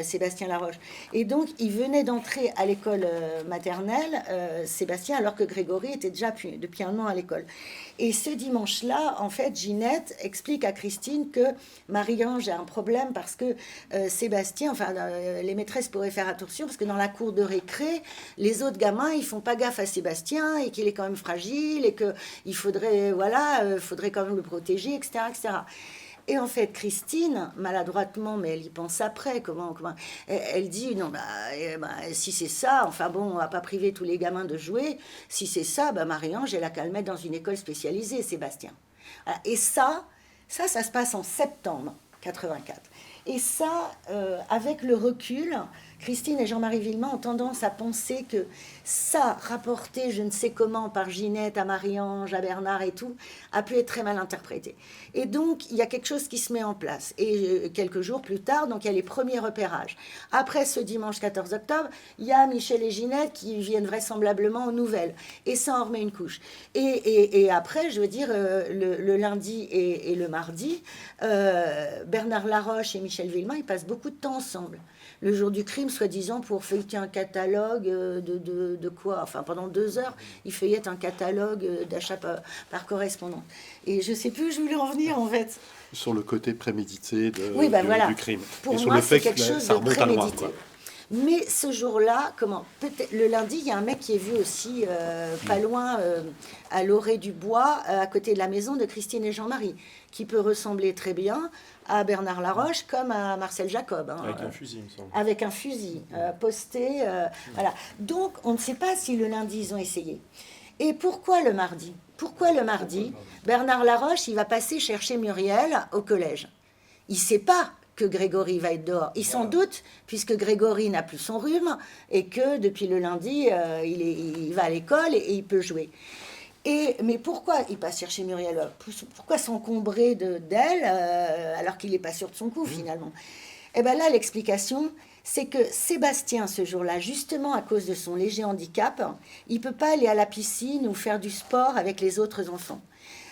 S3: Sébastien Laroche. Et donc, il venait d'entrer à l'école maternelle, Sébastien, alors que Grégory était déjà depuis un an à l'école. Et ce dimanche-là, en fait, Ginette explique à Christine que Marie-Ange a un problème parce que Sébastien, enfin, les maîtresses pourraient faire attention parce que dans la cour de récré, les autres gamins, ils font pas gaffe à Sébastien et qu'il est quand même fragile et qu'il faudrait, faudrait quand même le protéger, etc., etc. Et en fait, Christine, maladroitement, mais elle y pense après, elle dit, non, si c'est ça, enfin bon, on va pas priver tous les gamins de jouer, si c'est ça, Marie-Ange, elle a qu'à le mettre dans une école spécialisée, Sébastien. Voilà. Et ça se passe en septembre 84. Et ça, avec le recul, Christine et Jean-Marie Villemain ont tendance à penser que ça, rapporté je ne sais comment par Ginette à Marie-Ange, à Bernard et tout, a pu être très mal interprété. Et donc, il y a quelque chose qui se met en place. Et quelques jours plus tard, donc il y a les premiers repérages. Après ce dimanche 14 octobre, il y a Michel et Ginette qui viennent vraisemblablement aux nouvelles. Et ça en remet une couche. Et après, je veux dire, le lundi et le mardi, Bernard Laroche et Michel Villemain, ils passent beaucoup de temps ensemble. Le jour du crime, soi-disant, pour feuilleter un catalogue de quoi? Enfin, pendant 2 heures, il feuillette un catalogue d'achat par correspondance. Et je ne sais plus où je voulais en venir, en fait.
S2: Sur le côté prémédité
S3: voilà.
S2: du crime.
S3: Pour
S2: et sur
S3: moi,
S2: le fait
S3: c'est quelque chose
S2: ça
S3: de
S2: remonte à loin,
S3: prémédité. Mais ce jour-là, peut-être le lundi, il y a un mec qui est vu aussi pas loin, à l'orée du bois, à côté de la maison de Christine et Jean-Marie, qui peut ressembler très bien à Bernard Laroche comme à Marcel Jacob. Hein,
S6: avec un fusil, il me semble.
S3: Avec un fusil posté. Voilà. Donc, on ne sait pas si le lundi, ils ont essayé. Et pourquoi le mardi? Bernard Laroche, il va passer chercher Muriel au collège. Il ne sait pas que Grégory va être dehors. Il s'en doute, puisque Grégory n'a plus son rhume et que depuis le lundi, il va à l'école et il peut jouer. Mais pourquoi il passe chercher Muriel? Pourquoi s'encombrer d'elle alors qu'il n'est pas sûr de son coup, finalement? Et bien là, l'explication, c'est que Sébastien, ce jour-là, justement à cause de son léger handicap, il ne peut pas aller à la piscine ou faire du sport avec les autres enfants.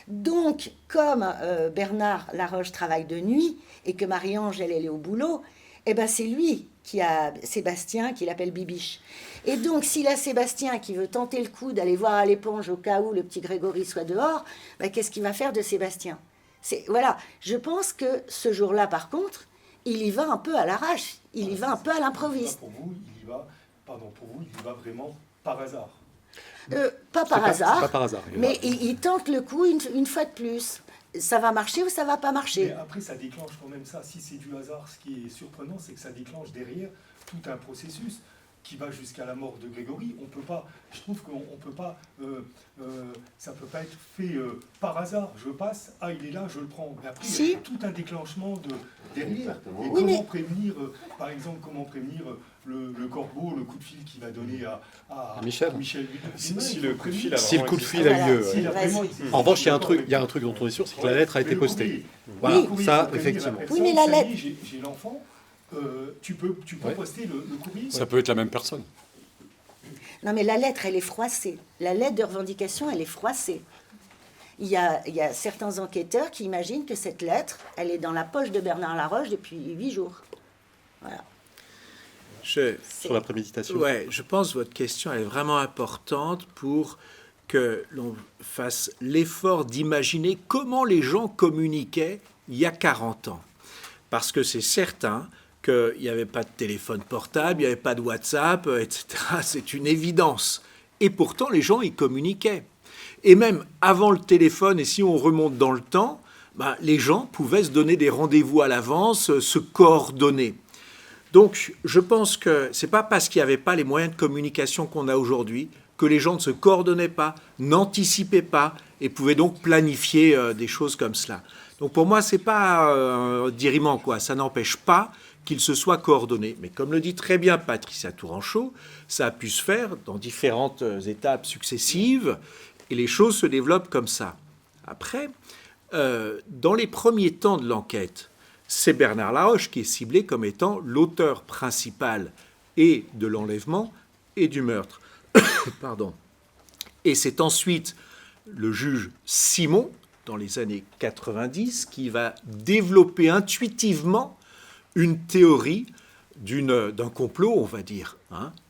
S3: Donc, comme Bernard Laroche travaille de nuit et que Marie-Ange, elle est au boulot, eh ben c'est lui qui a Sébastien, qui l'appelle Bibiche. Et donc, s'il a Sébastien qui veut tenter le coup d'aller voir à l'éponge au cas où le petit Grégory soit dehors, ben, qu'est-ce qu'il va faire de Sébastien? Voilà, je pense que ce jour-là, par contre, il y va un peu à l'arrache, il y va un peu à l'improviste.
S10: Pour vous, il y va vraiment par hasard.
S3: Pas par hasard,
S2: pas par hasard,
S3: mais il tente le coup une fois de plus. Ça va marcher ou ça va pas marcher?
S10: Mais après, ça déclenche quand même ça. Si c'est du hasard, ce qui est surprenant, c'est que ça déclenche derrière tout un processus qui va jusqu'à la mort de Grégory. On peut pas, je trouve qu'on peut pas, ça peut pas être fait par hasard. Je passe, ah il est là, je le prends. Mais après, il y a tout un déclenchement derrière. Et
S3: Oui,
S10: comment prévenir, par exemple, le corbeau, le coup de fil qu'il va donner à
S2: Michel.
S6: Si le coup de fil a
S2: Si le coup de fil a eu lieu. En revanche, il y a un truc dont on est sûr, c'est que la lettre a été postée. Voilà, ça, effectivement.
S3: Oui, mais la lettre...
S10: J'ai l'enfant, tu peux poster le courrier.
S1: Ça peut être la même personne.
S3: Non, mais la lettre, elle est froissée. La lettre de revendication, elle est froissée. Il y a certains enquêteurs qui imaginent que cette lettre, elle est dans la poche de Bernard Laroche depuis 8 jours. Voilà.
S2: Sur la préméditation.
S5: Ouais, je pense que votre question est vraiment importante pour que l'on fasse l'effort d'imaginer comment les gens communiquaient il y a 40 ans. Parce que c'est certain qu'il n'y avait pas de téléphone portable, il n'y avait pas de WhatsApp, etc. C'est une évidence. Et pourtant, les gens y communiquaient. Et même avant le téléphone, et si on remonte dans le temps, les gens pouvaient se donner des rendez-vous à l'avance, se coordonner. Donc, je pense que ce n'est pas parce qu'il n'y avait pas les moyens de communication qu'on a aujourd'hui que les gens ne se coordonnaient pas, n'anticipaient pas et pouvaient donc planifier des choses comme cela. Donc, pour moi, ce n'est pas un diriment, quoi. Ça n'empêche pas qu'ils se soient coordonnés. Mais comme le dit très bien Patricia Touranchot, ça a pu se faire dans différentes étapes successives et les choses se développent comme ça. Après, dans les premiers temps de l'enquête, c'est Bernard Laroche qui est ciblé comme étant l'auteur principal et de l'enlèvement et du meurtre. Pardon. Et c'est ensuite le juge Simon, dans les années 90, qui va développer intuitivement une théorie d'un complot, on va dire,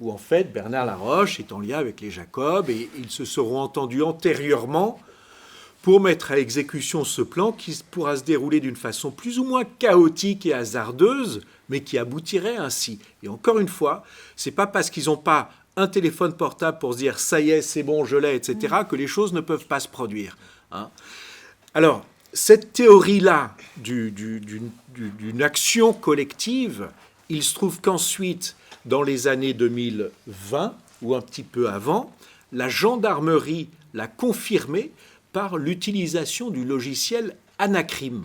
S5: où en fait Bernard Laroche est en lien avec les Jacob et ils se seront entendus antérieurement pour mettre à exécution ce plan qui pourra se dérouler d'une façon plus ou moins chaotique et hasardeuse, mais qui aboutirait ainsi. Et encore une fois, c'est pas parce qu'ils n'ont pas un téléphone portable pour se dire « ça y est, c'est bon, je l'ai », etc., que les choses ne peuvent pas se produire. Alors, cette théorie-là d'une action collective, il se trouve qu'ensuite, dans les années 2020, ou un petit peu avant, la gendarmerie l'a confirmée par l'utilisation du logiciel Anacrim,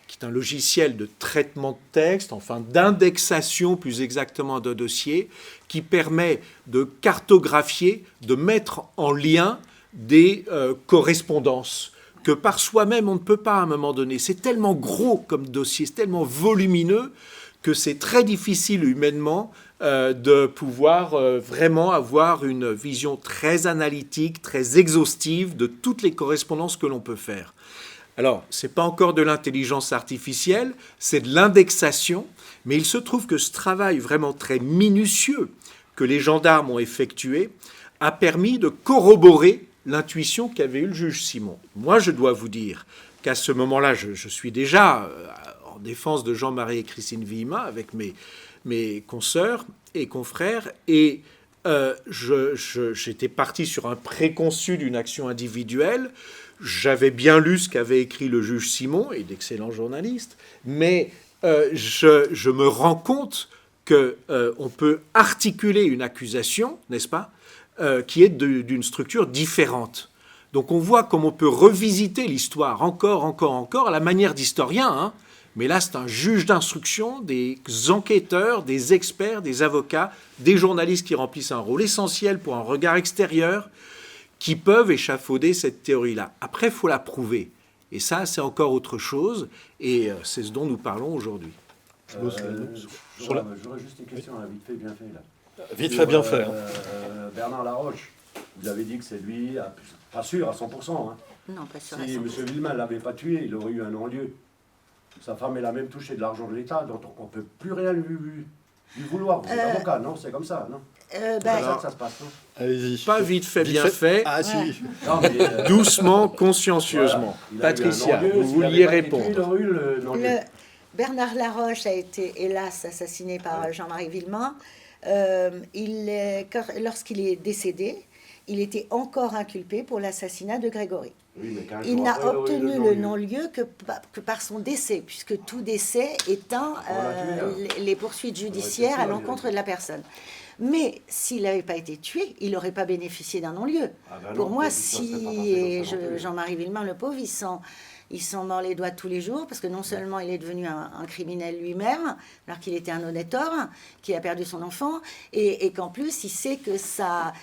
S5: qui est un logiciel de traitement de texte, enfin d'indexation plus exactement de dossiers, qui permet de cartographier, de mettre en lien des correspondances que par soi-même on ne peut pas à un moment donné. C'est tellement gros comme dossier, c'est tellement volumineux que c'est très difficile humainement de pouvoir vraiment avoir une vision très analytique, très exhaustive de toutes les correspondances que l'on peut faire. Alors, ce n'est pas encore de l'intelligence artificielle, c'est de l'indexation, mais il se trouve que ce travail vraiment très minutieux que les gendarmes ont effectué a permis de corroborer l'intuition qu'avait eue le juge Simon. Moi, je dois vous dire qu'à ce moment-là, je suis déjà en défense de Jean-Marie et Christine Villima avec mes consoeurs et confrères, et j'étais parti sur un préconçu d'une action individuelle. J'avais bien lu ce qu'avait écrit le juge Simon, et d'excellents journalistes, mais je me rends compte qu'on peut articuler une accusation, n'est-ce pas, qui est d'une structure différente. Donc on voit comment on peut revisiter l'histoire encore, à la manière d'historien, mais là c'est un juge d'instruction, des enquêteurs, des experts, des avocats, des journalistes qui remplissent un rôle essentiel pour un regard extérieur, qui peuvent échafauder cette théorie-là. Après, il faut la prouver. Et ça, c'est encore autre chose, et c'est ce dont nous parlons aujourd'hui.
S9: J'aurais juste une question, vite fait, bien fait, là.
S2: Vite fait, bien fait.
S9: Bernard Laroche, vous avez dit que c'est lui, pas sûr à 100%.
S3: Non, pas sûr.
S9: Si M. Villemain ne l'avait pas tué, il aurait eu un non-lieu. Sa femme, elle a même touché de l'argent de l'État, donc on ne peut plus rien lui vouloir. Vous êtes avocat, non? C'est comme ça, non? C'est comme ça que ça se passe, non?
S2: Allez-y.
S5: Pas vite fait, bien fait.
S2: Ah, si.
S9: Non, mais,
S5: doucement, consciencieusement.
S9: Voilà.
S5: Patricia, vous vouliez répondre.
S3: Bernard Laroche a été, hélas, assassiné par Jean-Marie Villemain. Lorsqu'il est décédé, il était encore inculpé pour l'assassinat de Grégory.
S9: Oui,
S3: il n'a obtenu le non-lieu que par son décès, puisque tout décès éteint les poursuites judiciaires à l'encontre de la personne. Mais s'il n'avait pas été tué, il n'aurait pas bénéficié d'un non-lieu.
S9: Ah ben non,
S3: Pour moi,
S9: mais ça, c'est pas passé
S3: si
S9: comme ça non plus.
S3: Jean-Marie Villemain, le pauvre, il s'en mord les doigts tous les jours, parce que non seulement il est devenu un criminel lui-même, alors qu'il était un honnête homme, qui a perdu son enfant, et qu'en plus, il sait que ça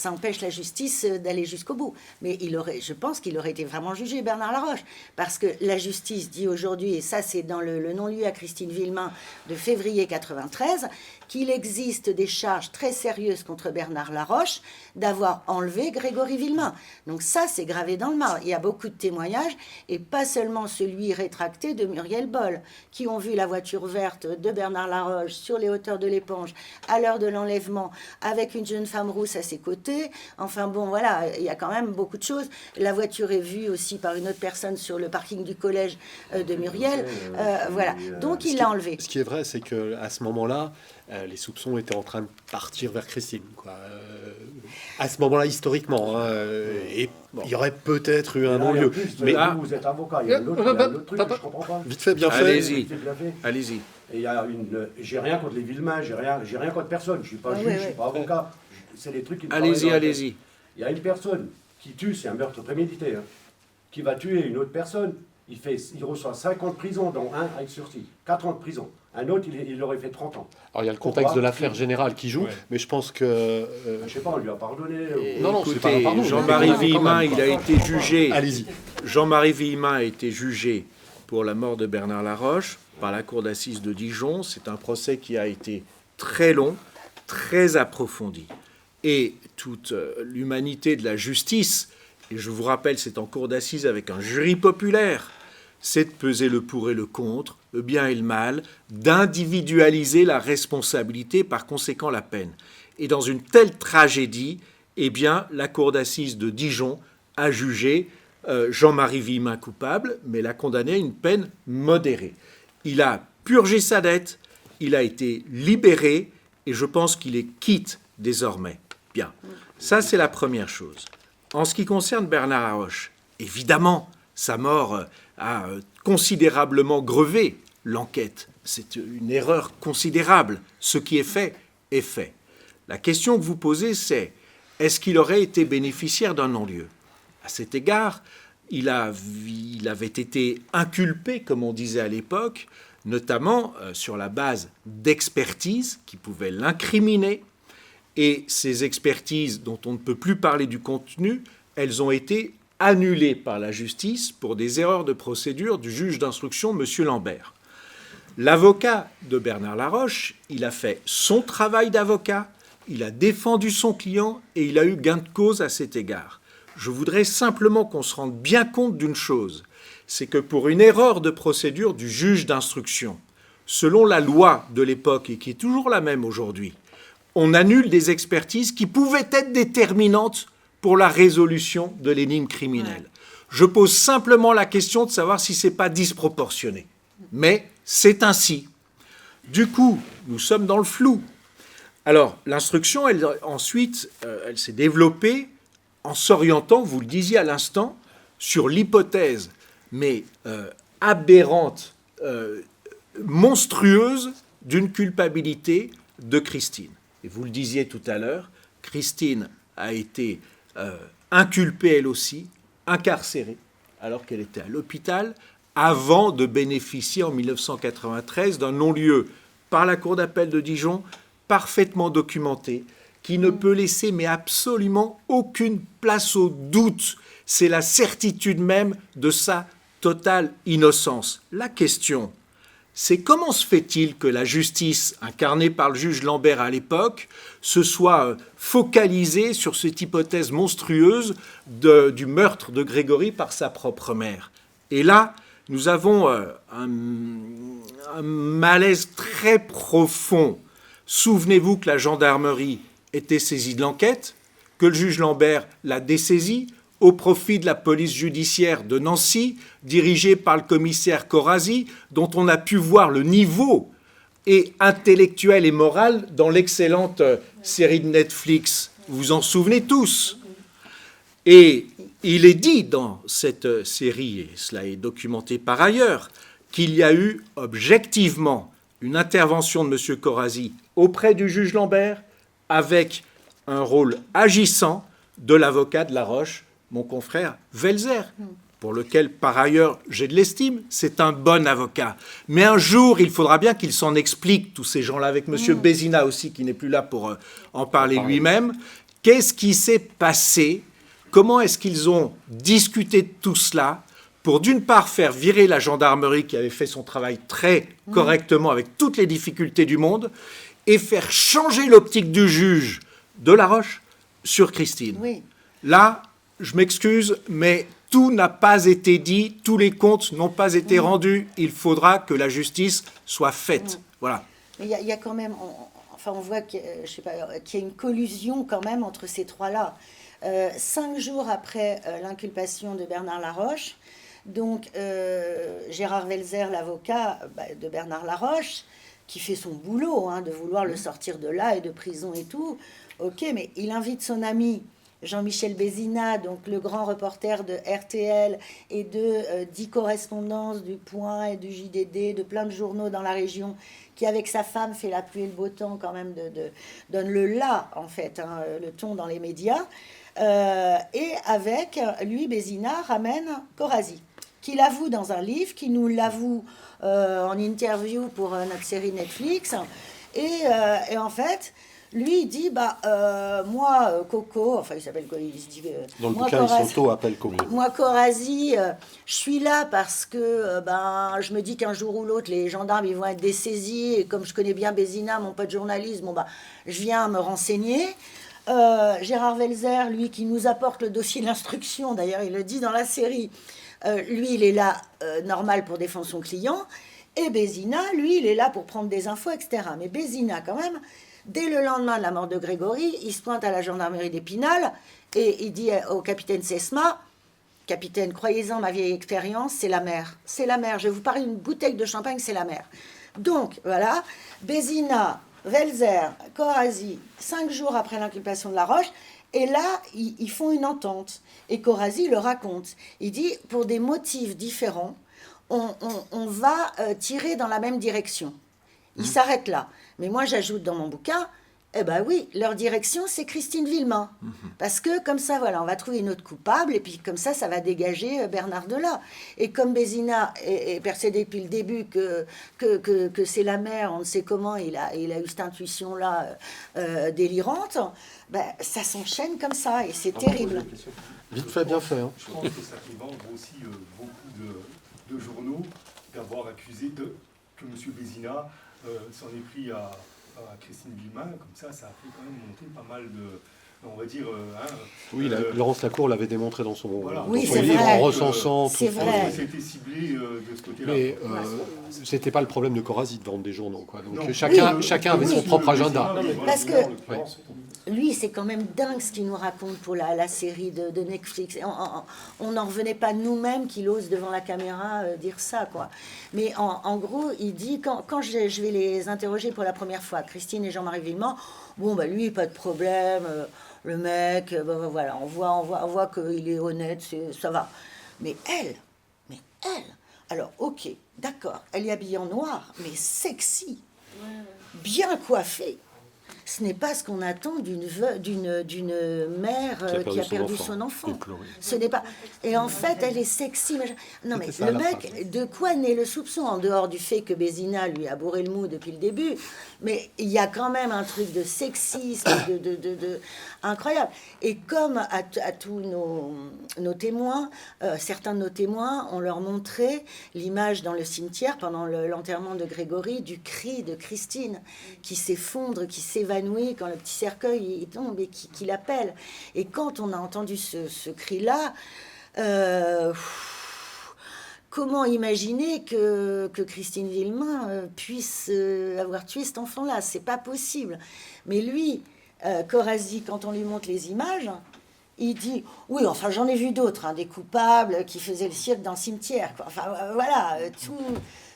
S3: empêche la justice d'aller jusqu'au bout. Mais je pense qu'il aurait été vraiment jugé, Bernard Laroche, parce que la justice dit aujourd'hui, et ça c'est dans le non-lieu à Christine Villemain de février 93, qu'il existe des charges très sérieuses contre Bernard Laroche d'avoir enlevé Grégory Villemain. Donc ça, c'est gravé dans le marbre. Il y a beaucoup de témoignages, et pas seulement celui rétracté de Muriel Boll, qui ont vu la voiture verte de Bernard Laroche sur les hauteurs de l'Éponge à l'heure de l'enlèvement, avec une jeune femme rousse à ses côtés. Enfin bon, voilà, il y a quand même beaucoup de choses. La voiture est vue aussi par une autre personne sur le parking du collège de Muriel. Voilà. Donc il l'a enlevé.
S2: Ce qui est vrai, c'est qu'à ce moment-là, les soupçons étaient en train de partir vers Christine, quoi. À ce moment-là, historiquement, hein, et il y aurait peut-être eu un non-lieu.
S9: Mais là, vous êtes avocat, il y a un autre truc que je comprends pas.
S2: Vite fait, bien fait.
S5: Allez-y. Allez-y.
S9: Et il y a j'ai rien contre les Villemain, j'ai rien contre personne. Je suis pas juge, je suis pas avocat. C'est les trucs qui me
S5: Allez-y, allez-y.
S9: Il y a une personne qui tue, c'est un meurtre prémédité, hein, qui va tuer une autre personne. Il reçoit 5 ans de prison, dont un avec sursis. 4 ans de prison. Un autre, il aurait fait 30 ans.
S2: Alors il y a le contexte de l'affaire générale qui joue, mais je pense que...
S9: Je sais pas, on lui a pardonné.
S2: Non,
S5: Écoutez,
S2: c'est pas un pardon.
S5: Jean-Marie Villemain, il a été jugé.
S2: Allez-y.
S5: Jean-Marie Villemain a été jugé pour la mort de Bernard Laroche par la cour d'assises de Dijon. C'est un procès qui a été très long, très approfondi. Et toute l'humanité de la justice, et je vous rappelle, c'est en cour d'assises avec un jury populaire, c'est de peser le pour et le contre, le bien et le mal, d'individualiser la responsabilité, par conséquent la peine. Et dans une telle tragédie, eh bien, la cour d'assises de Dijon a jugé Jean-Marie Villemain coupable, mais l'a condamné à une peine modérée. Il a purgé sa dette, il a été libéré, et je pense qu'il est quitte désormais. Bien, ça c'est la première chose. En ce qui concerne Bernard Laroche, évidemment, sa mort a considérablement grevé l'enquête. C'est une erreur considérable. Ce qui est fait est fait. La question que vous posez, c'est est-ce qu'il aurait été bénéficiaire d'un non-lieu? À cet égard, il avait été inculpé, comme on disait à l'époque, notamment sur la base d'expertises qui pouvaient l'incriminer. Et ces expertises, dont on ne peut plus parler du contenu, elles ont été annulées par la justice pour des erreurs de procédure du juge d'instruction, M. Lambert. L'avocat de Bernard Laroche, il a fait son travail d'avocat, il a défendu son client et il a eu gain de cause à cet égard. Je voudrais simplement qu'on se rende bien compte d'une chose, c'est que pour une erreur de procédure du juge d'instruction, selon la loi de l'époque et qui est toujours la même aujourd'hui, on annule des expertises qui pouvaient être déterminantes pour la résolution de l'énigme criminelle. Je pose simplement la question de savoir si ce n'est pas disproportionné. Mais c'est ainsi. Du coup, nous sommes dans le flou. Alors, l'instruction, ensuite, elle s'est développée en s'orientant, vous le disiez à l'instant, sur l'hypothèse, mais aberrante, monstrueuse, d'une culpabilité de Christine. Et vous le disiez tout à l'heure, Christine a été inculpée elle aussi, incarcérée, alors qu'elle était à l'hôpital, avant de bénéficier en 1993 d'un non-lieu par la Cour d'appel de Dijon, parfaitement documenté, qui ne peut laisser mais absolument aucune place au doute. C'est la certitude même de sa totale innocence. La question, c'est comment se fait-il que la justice, incarnée par le juge Lambert à l'époque, se soit focalisée sur cette hypothèse monstrueuse du meurtre de Grégory par sa propre mère. Et là, nous avons un malaise très profond. Souvenez-vous que la gendarmerie était saisie de l'enquête, que le juge Lambert l'a dessaisie au profit de la police judiciaire de Nancy, dirigée par le commissaire Corazzi, dont on a pu voir le niveau et intellectuel et moral dans l'excellente série de Netflix. Vous vous en souvenez tous. Et il est dit dans cette série, et cela est documenté par ailleurs, qu'il y a eu objectivement une intervention de M. Corazzi auprès du juge Lambert avec un rôle agissant de l'avocat de Laroche, mon confrère Welser, pour lequel, par ailleurs, j'ai de l'estime. C'est un bon avocat. Mais un jour, il faudra bien qu'il s'en explique, tous ces gens-là, avec M. Bézina aussi, qui n'est plus là pour en parler lui-même. Qu'est-ce qui s'est passé? Comment est-ce qu'ils ont discuté de tout cela pour, d'une part, faire virer la gendarmerie qui avait fait son travail très correctement, avec toutes les difficultés du monde, et faire changer l'optique du juge de Laroche sur Christine.
S3: Oui.
S5: Là, je m'excuse, mais tout n'a pas été dit, tous les comptes n'ont pas été rendus. Il faudra que la justice soit faite. Voilà.
S3: Mais il y a quand même, on voit qu'il y a une collusion quand même entre ces trois-là. 5 jours après l'inculpation de Bernard Laroche, donc Gérard Welser, l'avocat de Bernard Laroche, qui fait son boulot, de vouloir le sortir de là et de prison et tout, ok, mais il invite son ami Jean-Michel Bézina, donc le grand reporter de RTL et de 10 correspondances du Point et du JDD, de plein de journaux dans la région, qui avec sa femme fait la pluie et le beau temps quand même, donne le là, en fait, le ton dans les médias. Et avec lui, Bézina ramène Corazzi, qui l'avoue dans un livre, qui nous l'avoue en interview pour notre série Netflix. Et en fait, lui, il dit, moi, Coco, enfin, il s'appelle quoi, il se dit...
S2: Dans le
S3: moi,
S2: bouquin, il s'auto-appelle Coco.
S3: Moi, Corazzi, je suis là parce que je me dis qu'un jour ou l'autre, les gendarmes, ils vont être dessaisis. Et comme je connais bien Bézina, mon pote journaliste, je viens me renseigner. Gérard Welser, lui, qui nous apporte le dossier d'instruction, d'ailleurs, il le dit dans la série, lui, il est là, normal, pour défendre son client. Et Bézina, lui, il est là pour prendre des infos, etc. Mais Bézina, quand même... Dès le lendemain de la mort de Grégory, il se pointe à la gendarmerie d'Épinal et il dit au capitaine Sesma, « Capitaine, croyez-en ma vieille expérience, c'est la mer. C'est la mer. Je vais vous parler d'une bouteille de champagne, c'est la mer. » Donc, voilà, Bézina, Welser, Corazzi, 5 jours après l'inculpation de Laroche, et là, ils font une entente. Et Corazzi le raconte. Il dit, pour des motifs différents, on va tirer dans la même direction. Il s'arrête là. Mais moi, j'ajoute dans mon bouquin, oui, leur direction, c'est Christine Villemain. Parce que comme ça, voilà, on va trouver une autre coupable, et puis comme ça va dégager Bernard Delat. Et comme Bézina est persuadé depuis le début que c'est la mère, on ne sait comment, il a eu cette intuition-là délirante, ça s'enchaîne comme ça, et c'est terrible.
S2: Vite fait, bien fait.
S10: Je pense que ça fait vendre aussi beaucoup de journaux d'avoir accusé que M. Bézina s'en est pris à Christine Villemain, comme ça a fait quand même monter pas mal de, on va dire...
S2: oui, Laurence Lacour l'avait démontré dans son,
S3: livre,
S2: vrai. En recensant tout.
S3: C'est vrai.
S10: C'était ciblé de ce côté-là.
S2: Mais c'était pas le problème de Corazzi de vendre des journaux, quoi. Donc chacun avait son propre agenda.
S3: Parce que lui, c'est quand même dingue ce qu'il nous raconte pour la série de Netflix. On n'en revenait pas nous-mêmes qu'il ose devant la caméra dire ça, quoi. Mais en gros, il dit, quand je vais les interroger pour la première fois, Christine et Jean-Marie Villemain, lui, pas de problème, le mec, voilà, on voit qu'il est honnête, ça va. Mais elle, alors ok, d'accord, elle est habillée en noir, mais sexy, bien coiffée. Ce n'est pas ce qu'on attend d'une mère qui a perdu son enfant. Ce n'est pas. Et en fait, elle est sexy. Non, mais le mec, de quoi naît le soupçon, en dehors du fait que Bézina lui a bourré le mou depuis le début? Mais il y a quand même un truc de sexisme, incroyable. Et comme à tous nos témoins, certains de nos témoins, on leur montrait l'image dans le cimetière pendant l'enterrement de Grégory du cri de Christine qui s'effondre, qui s'évanouit quand le petit cercueil il tombe et qui l'appelle. Et quand on a entendu ce cri-là, comment imaginer que Christine Villemain puisse avoir tué cet enfant-là? C'est pas possible. Mais lui, Corazzi, quand on lui montre les images, il dit, oui, enfin j'en ai vu d'autres, des coupables qui faisaient le cirque dans le cimetière, quoi. Enfin voilà,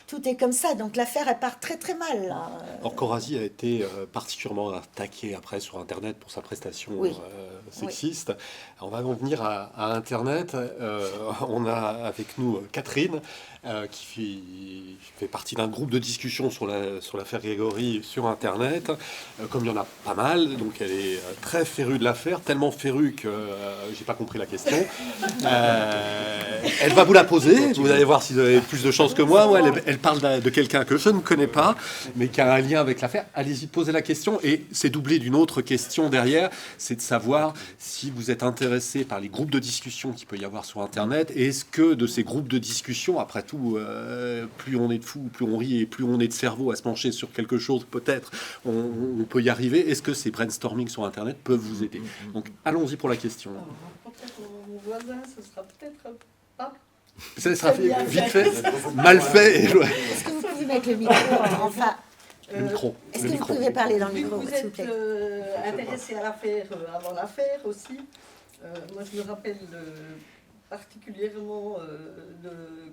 S3: tout est comme ça, donc l'affaire, elle part très très mal. Là.
S2: Or, Corazzi a été particulièrement attaqué après sur Internet pour sa prestation sexiste. On va en venir à Internet. On a avec nous Catherine, qui fait partie d'un groupe de discussion sur l'affaire Grégory sur Internet. Comme il y en a pas mal, donc elle est très férue de l'affaire, tellement férue que j'ai pas compris la question. Elle va vous la poser, vous allez voir si vous avez plus de chance que moi. Elle parle de quelqu'un que je ne connais pas, mais qui a un lien avec l'affaire. Allez-y, posez la question, et c'est doublé d'une autre question derrière, c'est de savoir si vous êtes intéressé par les groupes de discussion qu'il peut y avoir sur Internet, et est-ce que de ces groupes de discussion, après tout, plus on est de fous, plus on rit, et plus on est de cerveau à se pencher sur quelque chose, peut-être, on peut y arriver. Est-ce que ces brainstorming sur Internet peuvent vous aider? Donc, allons-y pour la question.
S11: Mon voisin, ce sera peut-être pas...
S2: Ça sera vite fait, mal fait.
S3: Est-ce que vous pouvez mettre le micro enfin
S2: le micro.
S3: Est-ce que vous pouvez parler dans le micro,
S11: vous
S3: s'il vous plaît?
S11: êtes intéressé à l'affaire avant l'affaire aussi. Moi, je me rappelle particulièrement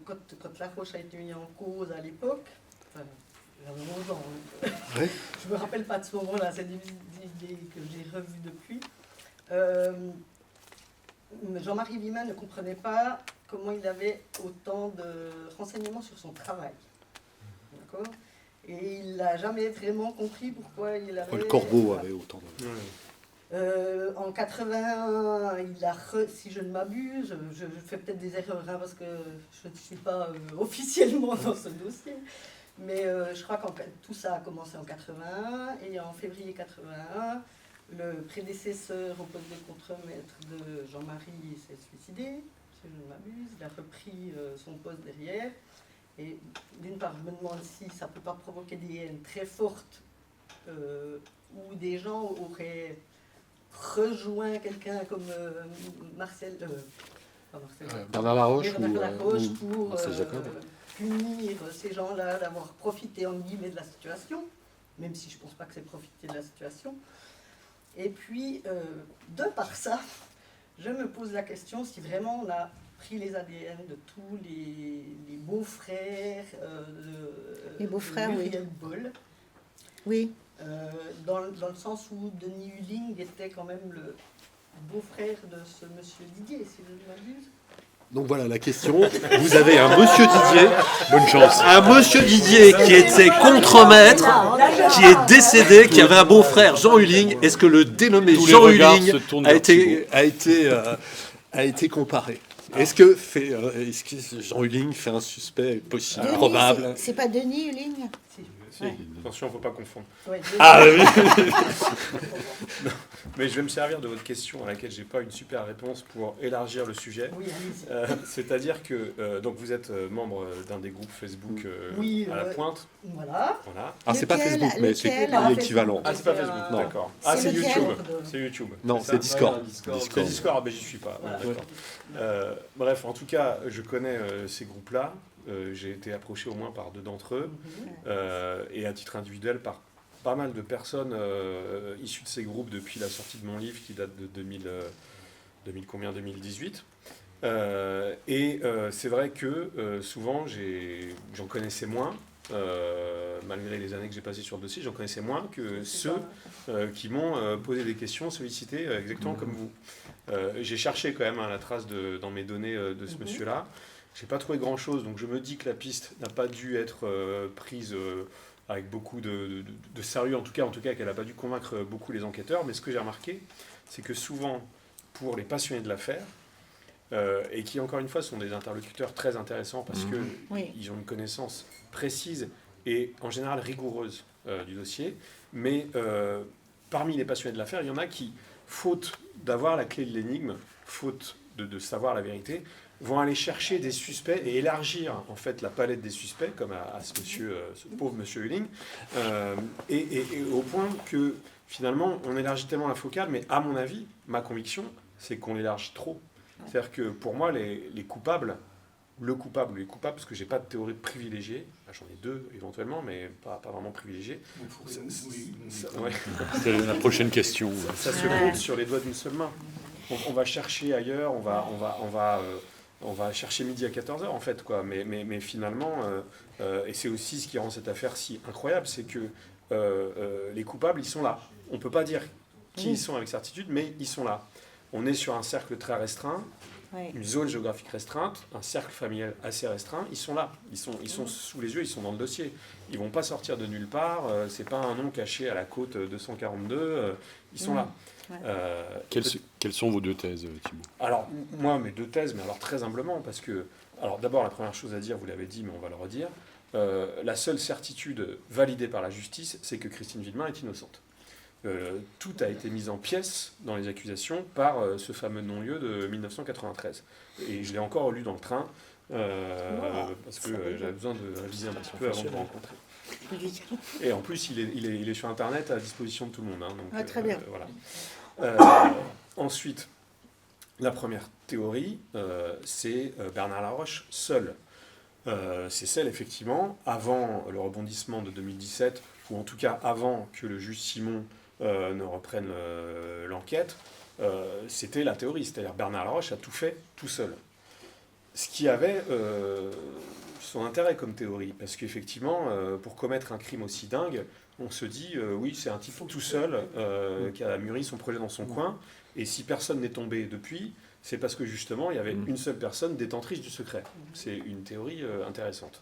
S11: quand La Roche a été mis en cause à l'époque. Enfin, j'avais 11 ans.
S2: Ouais.
S11: Je me rappelle pas de ce moment-là. C'est des idées que j'ai revues depuis. Jean-Marie Vimin ne comprenait pas comment il avait autant de renseignements sur son travail. D'accord ? Et il n'a jamais vraiment compris pourquoi il avait...
S2: Le Corbeau avait autant de...
S11: en 81, il a si je ne m'abuse, je fais peut-être des erreurs parce que je ne suis pas officiellement dans ce dossier, mais je crois que tout ça a commencé en 81, et en février 81, le prédécesseur au poste de contremaître de Jean-Marie s'est suicidé, si je ne m'abuse. Il a repris son poste derrière. Et d'une part, je me demande si ça ne peut pas provoquer des haines très fortes où des gens auraient rejoint quelqu'un comme
S2: Bernard Laroche
S11: pour punir ces gens-là d'avoir profité en guillemets de la situation, même si je ne pense pas que c'est profiter de la situation. Et puis, de par ça, je me pose la question si vraiment on a pris les ADN de tous les beaux-frères de Muriel Boll.
S3: Oui.
S11: Dans le sens où Denis Hulling était quand même le beau-frère de ce monsieur Didier, si je ne m'abuse.
S2: Donc voilà la question. Vous avez un monsieur Didier,
S1: bonne chance.
S2: Un monsieur Didier qui était contremaître, qui est décédé, qui avait un beau-frère Jean Hulling. Est-ce que le dénommé Jean Hulling a été comparé? Est-ce que Jean Hulling fait un suspect possible,
S3: Denis,
S2: probable?
S3: C'est pas Denis Hulling?
S6: Si. Ouais. Attention, il ne faut pas confondre.
S11: Ouais,
S2: ah oui.
S6: Non, mais je vais me servir de votre question à laquelle je n'ai pas une super réponse pour élargir le sujet.
S11: Oui,
S6: c'est-à-dire que donc vous êtes membre d'un des groupes Facebook à la pointe.
S11: Voilà.
S2: Ah, c'est pas Facebook, mais c'est l'équivalent.
S6: Ah, c'est pas Facebook, non. D'accord. Ah, c'est YouTube. C'est YouTube.
S2: Non, c'est Discord.
S6: C'est Discord, mais j'y suis pas. Voilà, d'accord. Bref, en tout cas, je connais ces groupes-là. J'ai été approché au moins par 2 d'entre eux, et à titre individuel par pas mal de personnes issues de ces groupes depuis la sortie de mon livre qui date de 2018. Et c'est vrai que souvent j'en connaissais moins, malgré les années que j'ai passées sur le dossier, j'en connaissais moins que ceux qui m'ont posé des questions, sollicité exactement comme vous. J'ai cherché quand même la trace dans mes données de ce monsieur-là. J'ai pas trouvé grand-chose, donc je me dis que la piste n'a pas dû être prise avec beaucoup de sérieux, en tout cas qu'elle n'a pas dû convaincre beaucoup les enquêteurs. Mais ce que j'ai remarqué, c'est que souvent, pour les passionnés de l'affaire, et qui encore une fois sont des interlocuteurs très intéressants parce qu'ils ont une connaissance précise et en général rigoureuse du dossier, mais parmi les passionnés de l'affaire, il y en a qui, faute d'avoir la clé de l'énigme, faute de savoir la vérité, vont aller chercher des suspects et élargir en fait la palette des suspects, comme à ce pauvre monsieur Hulling, et au point que finalement on élargit tellement la focale, mais à mon avis, ma conviction, c'est qu'on élargit trop. C'est-à-dire que pour moi, les coupables, parce que j'ai pas de théorie privilégiée, j'en ai 2 éventuellement, mais pas vraiment privilégiée.
S1: C'est la prochaine question.
S6: Ça se compte sur les doigts d'une seule main. On va chercher ailleurs, on va chercher midi à 14h en fait, quoi. Mais finalement, et c'est aussi ce qui rend cette affaire si incroyable, c'est que les coupables, ils sont là. On ne peut pas dire qui ils sont avec certitude, mais ils sont là. On est sur un cercle très restreint. une zone géographique restreinte, un cercle familial assez restreint, ils sont là, ils sont sous les yeux, ils sont dans le dossier. Ils vont pas sortir de nulle part, c'est pas un nom caché à la côte 242, ils sont là.
S1: Quelles sont vos deux thèses, Thibault?
S6: Alors, moi, mes deux thèses, mais alors très humblement, parce que, alors d'abord, la première chose à dire, vous l'avez dit, mais on va le redire, la seule certitude validée par la justice, c'est que Christine Villemain est innocente. Tout a été mis en pièces dans les accusations par ce fameux non-lieu de 1993. Et je l'ai encore lu dans le train, parce que j'avais besoin de réviser un petit peu avant de vous rencontrer. Et en plus, il est sur Internet à disposition de tout le monde. Hein, donc,
S3: très bien.
S6: Voilà. Ensuite, la première théorie, c'est Bernard Laroche seul. C'est celle, effectivement, avant le rebondissement de 2017, ou en tout cas avant que le juge Simon ne reprenne l'enquête, c'était la théorie. C'est-à-dire Bernard Laroche a tout fait tout seul. Ce qui avait son intérêt comme théorie, parce qu'effectivement, pour commettre un crime aussi dingue, on se dit, oui, c'est un type tout seul qui a mûri son projet dans son coin, et si personne n'est tombé depuis, c'est parce que justement, il y avait une seule personne détentrice du secret. C'est une théorie intéressante.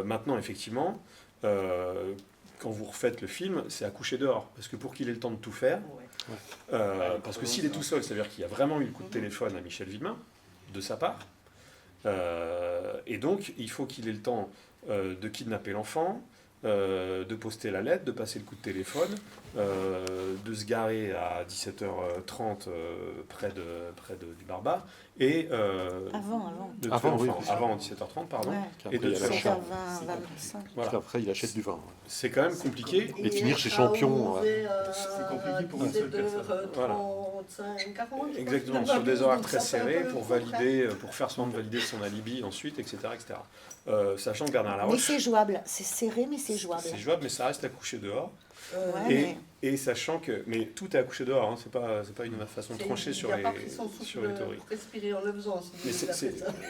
S6: Maintenant, effectivement, quand vous refaites le film, c'est à coucher dehors, parce que pour qu'il ait le temps de tout faire, parce que s'il est tout seul, c'est-à-dire qu'il y a vraiment eu le coup de téléphone à Michel Villemain, de sa part, et donc il faut qu'il ait le temps de kidnapper l'enfant, de poster la lettre, de passer le coup de téléphone, de se garer à 17h30 près du Barba, et de tuer l'enfant, avant 17h30, pardon, et de tuer l'enfant.
S2: Voilà. Après, il achète du vin.
S6: C'est quand même compliqué.
S2: Et finir chez Champion.
S10: C'est compliqué pour une seule personne.
S6: Voilà.
S11: 40,
S6: Exactement, sur des horaires très serrés pour valider, pour faire semblant de valider son alibi ensuite, etc. Sachant que Bernard Laroche...
S3: Mais c'est jouable, c'est serré, mais c'est jouable.
S6: C'est jouable, mais ça reste à coucher dehors.
S3: Ouais,
S6: et sachant que... Mais tout est à coucher dehors, hein, c'est pas une façon de trancher sur les théories.
S11: Respirer en le faisant.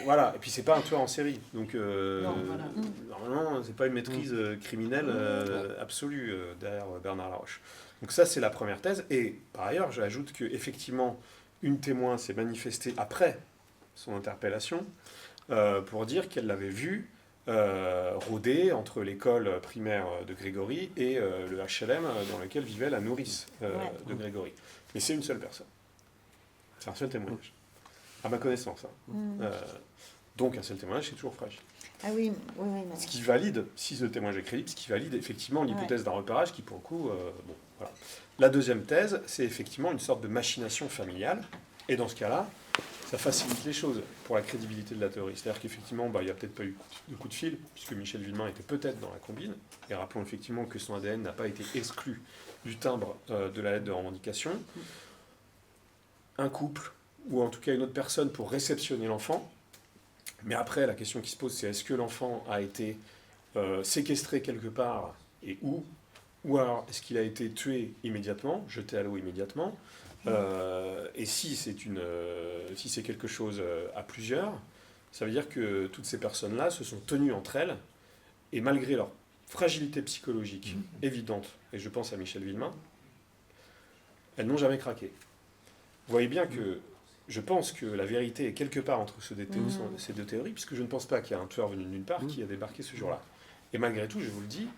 S6: Voilà, et puis c'est pas un tueur en série, donc normalement c'est pas une maîtrise criminelle absolue derrière Bernard Laroche. Donc ça c'est la première thèse, et par ailleurs j'ajoute qu'effectivement une témoin s'est manifestée après son interpellation pour dire qu'elle l'avait vu rôder entre l'école primaire de Grégory et le HLM dans lequel vivait la nourrice de Grégory. Mais c'est une seule personne. C'est un seul témoignage. À ma connaissance. Donc un seul témoignage, c'est toujours fragile.
S3: Ah oui,
S6: Ce qui valide, si ce témoignage est crédible, ce qui valide effectivement l'hypothèse d'un repérage qui, pour le coup, voilà. La deuxième thèse, c'est effectivement une sorte de machination familiale. Et dans ce cas-là, ça facilite les choses pour la crédibilité de la théorie. C'est-à-dire qu'effectivement, il n'y a peut-être pas eu de coup de fil, puisque Michel Villemain était peut-être dans la combine. Et rappelons effectivement que son ADN n'a pas été exclu du timbre de la lettre de revendication. Un couple, ou en tout cas une autre personne pour réceptionner l'enfant. Mais après, la question qui se pose, c'est est-ce que l'enfant a été séquestré quelque part et où? Ou alors est-ce qu'il a été tué immédiatement, jeté à l'eau immédiatement? Et si c'est quelque chose à plusieurs, ça veut dire que toutes ces personnes-là se sont tenues entre elles, et malgré leur fragilité psychologique évidente, et je pense à Michel Villemain, elles n'ont jamais craqué. Vous voyez bien que je pense que la vérité est quelque part entre ces deux théories, puisque je ne pense pas qu'il y a un tueur venu de nulle part qui a débarqué ce jour-là. Et malgré tout, je vous le dis,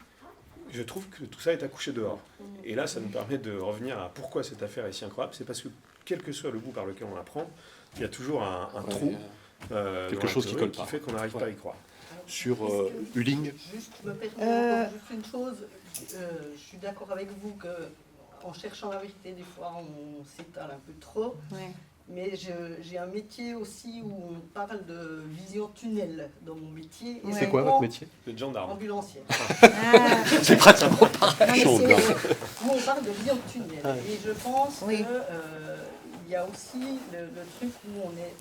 S6: je trouve que tout ça est à coucher dehors. Et là, ça nous permet de revenir à pourquoi cette affaire est si incroyable. C'est parce que, quel que soit le bout par lequel on la prend, il y a toujours un trou,
S2: quelque chose qui colle pas,
S6: qui fait qu'on n'arrive pas à y croire.
S2: Sur Huling.
S11: Juste me permettre juste une chose. Je suis d'accord avec vous que en cherchant la vérité, des fois, on s'étale un peu trop.
S3: Ouais.
S11: Mais j'ai un métier aussi où on parle de vision tunnel dans mon métier.
S2: C'est quoi votre métier?
S6: Vous êtes gendarme.
S11: Ambulancière.
S2: C'est pratiquement pareil.
S11: Où on parle de vision tunnel. Et je pense qu'il y a aussi le truc où on est...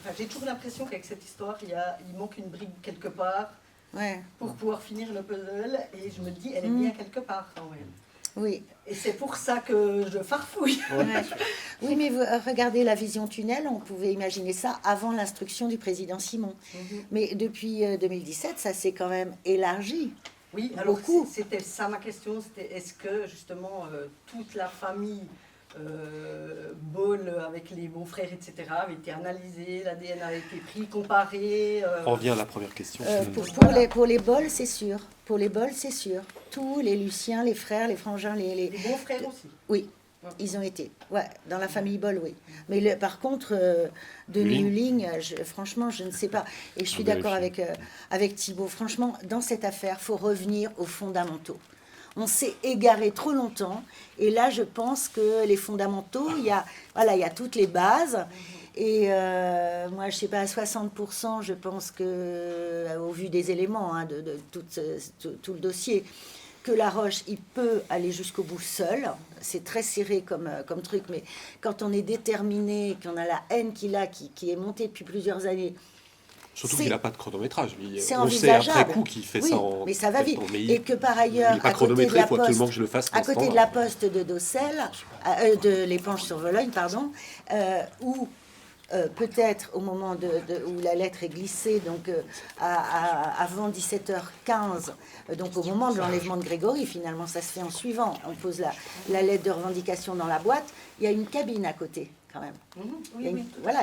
S11: Enfin, j'ai toujours l'impression qu'avec cette histoire, il manque une brique quelque part pour pouvoir finir le puzzle. Et je me dis, elle est bien quelque part quand même.
S3: Oui.
S11: Et c'est pour ça que je farfouille.
S3: Oui, mais regardez la vision tunnel, on pouvait imaginer ça avant l'instruction du président Simon. Mais depuis 2017, ça s'est quand même élargi.
S11: Oui, alors beaucoup. C'était ça ma question, c'était est-ce que justement toute la famille Ball avec les beaux-frères, etc., avait été analysé, l'ADN a été pris, comparé.
S2: On revient à la première question.
S3: Pour les bols, c'est sûr. Pour les bols, c'est sûr. Tous les Luciens, les frères, les frangins,
S11: les beaux-frères aussi.
S3: Oui. Ils ont été, ouais, dans la famille Boll, oui. Mais par contre, Denis Huling, franchement, je ne sais pas. Et je suis d'accord avec Thibault. Franchement, dans cette affaire, il faut revenir aux fondamentaux. On s'est égaré trop longtemps. Et là, je pense que les fondamentaux, il y a toutes les bases. Et moi, je ne sais pas, à 60%, je pense que, au vu des éléments, de tout le dossier, que Laroche, il peut aller jusqu'au bout seul. C'est très serré comme truc, mais quand on est déterminé, qu'on a la haine qu'il a, qui est montée depuis plusieurs années...
S2: Surtout qu'il n'a pas de chronométrage.
S3: C'est
S2: on sait
S3: envisageable.
S2: après coup qu'il fait ça en...
S3: mais ça va vite. Et que par
S2: Il
S3: ailleurs,
S2: n'est pas chronométré, il faut absolument que je le fasse.
S3: À côté de la poste de Docel, de l'Épanche sur Vologne, pardon, où... peut-être au moment où la lettre est glissée, donc avant 17h15, donc au moment de l'enlèvement de Grégory, finalement ça se fait en suivant, on pose la lettre de revendication dans la boîte, il y a une cabine à côté quand même. Il y a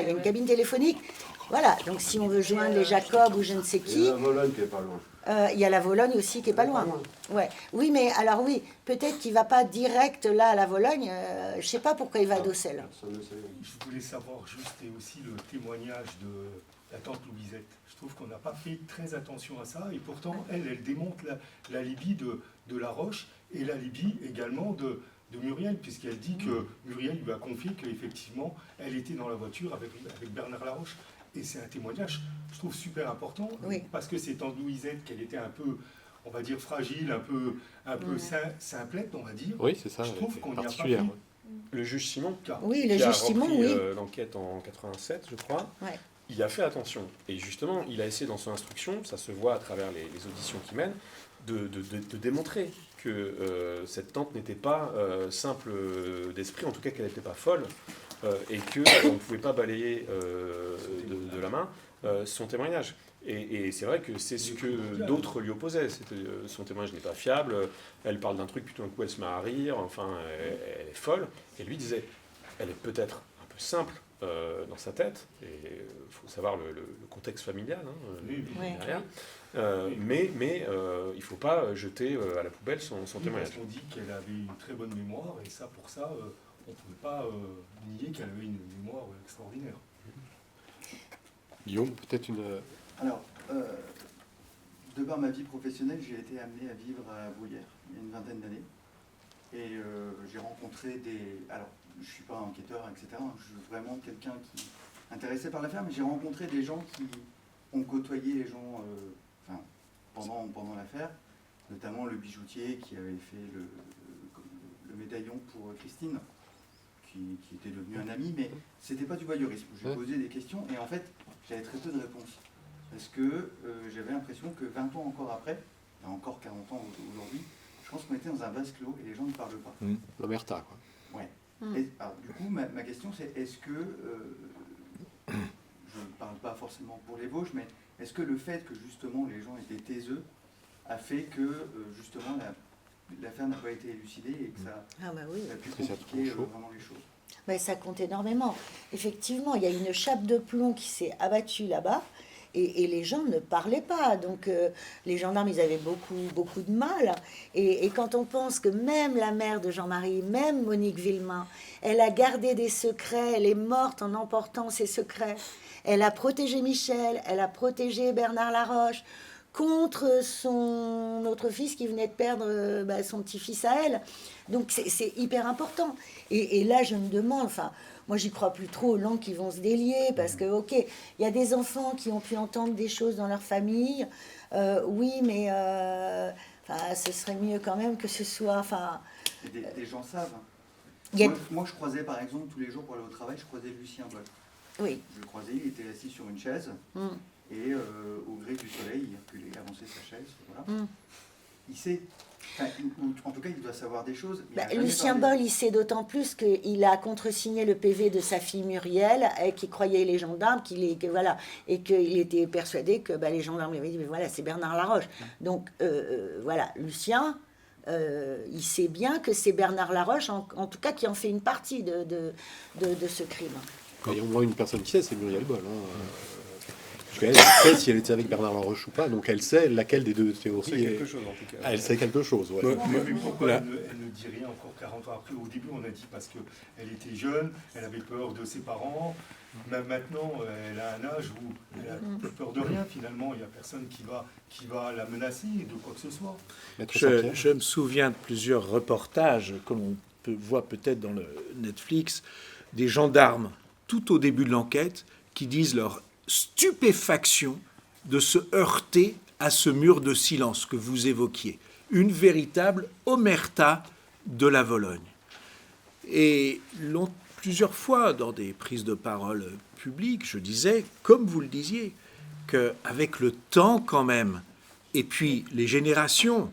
S3: une cabine téléphonique. Voilà, donc si on veut joindre les Jacob ou je ne sais qui...
S9: Il y a la Vologne qui est pas loin.
S3: Il y a la Vologne aussi qui est pas loin. Ouais. Oui, mais alors oui, peut-être qu'il va pas direct là à la Vologne. Je sais pas pourquoi il va à Docel.
S10: Je voulais savoir juste et aussi le témoignage de la tante Louisette. Je trouve qu'on n'a pas fait très attention à ça et pourtant elle démontre la Libye de Laroche et la Libye également de Muriel, puisqu'elle dit que Muriel lui a confié qu'effectivement elle était dans la voiture avec Bernard Laroche. Et c'est un témoignage, je trouve, super important, parce que c'est tante Louisette qu'elle était un peu, on va dire, fragile, un peu simplette, on va dire.
S2: Oui, c'est ça.
S10: Je trouve qu'on y a pas
S2: fait.
S12: Le juge Simon,
S3: oui, le juge Simon,
S12: l'enquête en 87, je crois,
S3: ouais.
S12: Il a fait attention. Et justement, il a essayé dans son instruction, ça se voit à travers les auditions qu'il mène, de démontrer que cette tante n'était pas simple d'esprit, en tout cas qu'elle n'était pas folle, et qu'on ne pouvait pas balayer de la main son témoignage. Et c'est vrai que c'est ce que d'autres lui opposaient. Son témoignage n'est pas fiable, elle parle d'un truc, puis tout d'un coup elle se met à rire, enfin elle est folle. Et lui disait, elle est peut-être un peu simple dans sa tête, et il faut savoir le contexte familial derrière. Mais il ne faut pas jeter à la poubelle son témoignage.
S10: On dit qu'elle avait une très bonne mémoire, et ça, pour ça, on ne pouvait pas nier qu'elle avait une mémoire extraordinaire.
S2: Guillaume, peut-être une...
S4: Alors, de par ma vie professionnelle, j'ai été amené à vivre à Bruyères, il y a une vingtaine d'années. Et j'ai rencontré alors, je ne suis pas enquêteur, etc. Je suis vraiment quelqu'un qui est intéressé par l'affaire, mais j'ai rencontré des gens qui ont côtoyé les gens pendant l'affaire, notamment le bijoutier qui avait fait le médaillon pour Christine, qui était devenu un ami, mais c'était pas du voyeurisme. J'ai posé des questions et en fait, j'avais très peu de réponses. Parce que j'avais l'impression que 20 ans encore après, et encore 40 ans aujourd'hui, je pense qu'on était dans un vase clos et les gens ne parlent pas.
S2: L'omerta, quoi.
S4: Ouais. Et, alors, du coup, ma question c'est, est-ce que, je ne parle pas forcément pour les Vosges, mais est-ce que le fait que justement les gens étaient taiseux a fait que justement l'affaire n'a pas été élucidée et que ça a pu compliquer vraiment les choses?
S3: Ben, ça compte énormément. Effectivement, il y a une chape de plomb qui s'est abattue là-bas. Et les gens ne parlaient pas. Donc, les gendarmes, ils avaient beaucoup de mal. Et quand on pense que même la mère de Jean-Marie, même Monique Villemain, elle a gardé des secrets, elle est morte en emportant ses secrets. Elle a protégé Michel, elle a protégé Bernard Laroche contre son autre fils qui venait de perdre son petit-fils à elle. Donc, c'est hyper important. Et là, je me demande... Moi, j'y crois plus trop aux langues qui vont se délier, parce que, ok, il y a des enfants qui ont pu entendre des choses dans leur famille, oui, mais ce serait mieux quand même que ce soit...
S4: Des gens savent. Moi, je croisais, par exemple, tous les jours pour aller au travail, je croisais Lucien Boll.
S3: Oui.
S4: Je le croisais, il était assis sur une chaise, et au gré du soleil, il avançait sa chaise, voilà. Il sait... en tout cas, il doit savoir des choses.
S3: Lucien Boll, il sait d'autant plus qu'il a contresigné le PV de sa fille Muriel, qui croyait les gendarmes, et qu'il était persuadé que les gendarmes lui avaient dit, mais voilà, c'est Bernard Laroche. Donc, voilà, Lucien il sait bien que c'est Bernard Laroche, en tout cas, qui en fait une partie de ce crime.
S2: Et on voit une personne qui sait, c'est Muriel Boll. Parce qu'elle sait si elle était avec Bernard Laroche ou pas, donc elle sait laquelle des deux théories.
S12: Elle sait quelque chose, en tout cas.
S2: Elle sait quelque chose, ouais.
S10: Mais pourquoi elle ne dit rien encore 40 ans après? Au début, on a dit parce qu'elle était jeune, elle avait peur de ses parents. Même maintenant, elle a un âge où elle a peur de rien. Finalement, il n'y a personne qui va la menacer de quoi que ce soit.
S5: Je me souviens de plusieurs reportages, comme on voit peut-être dans le Netflix, des gendarmes, tout au début de l'enquête, qui disent leur stupéfaction de se heurter à ce mur de silence que vous évoquiez. Une véritable omerta de la Vologne. Et plusieurs fois, dans des prises de parole publiques, je disais, comme vous le disiez, qu'avec le temps quand même, et puis les générations,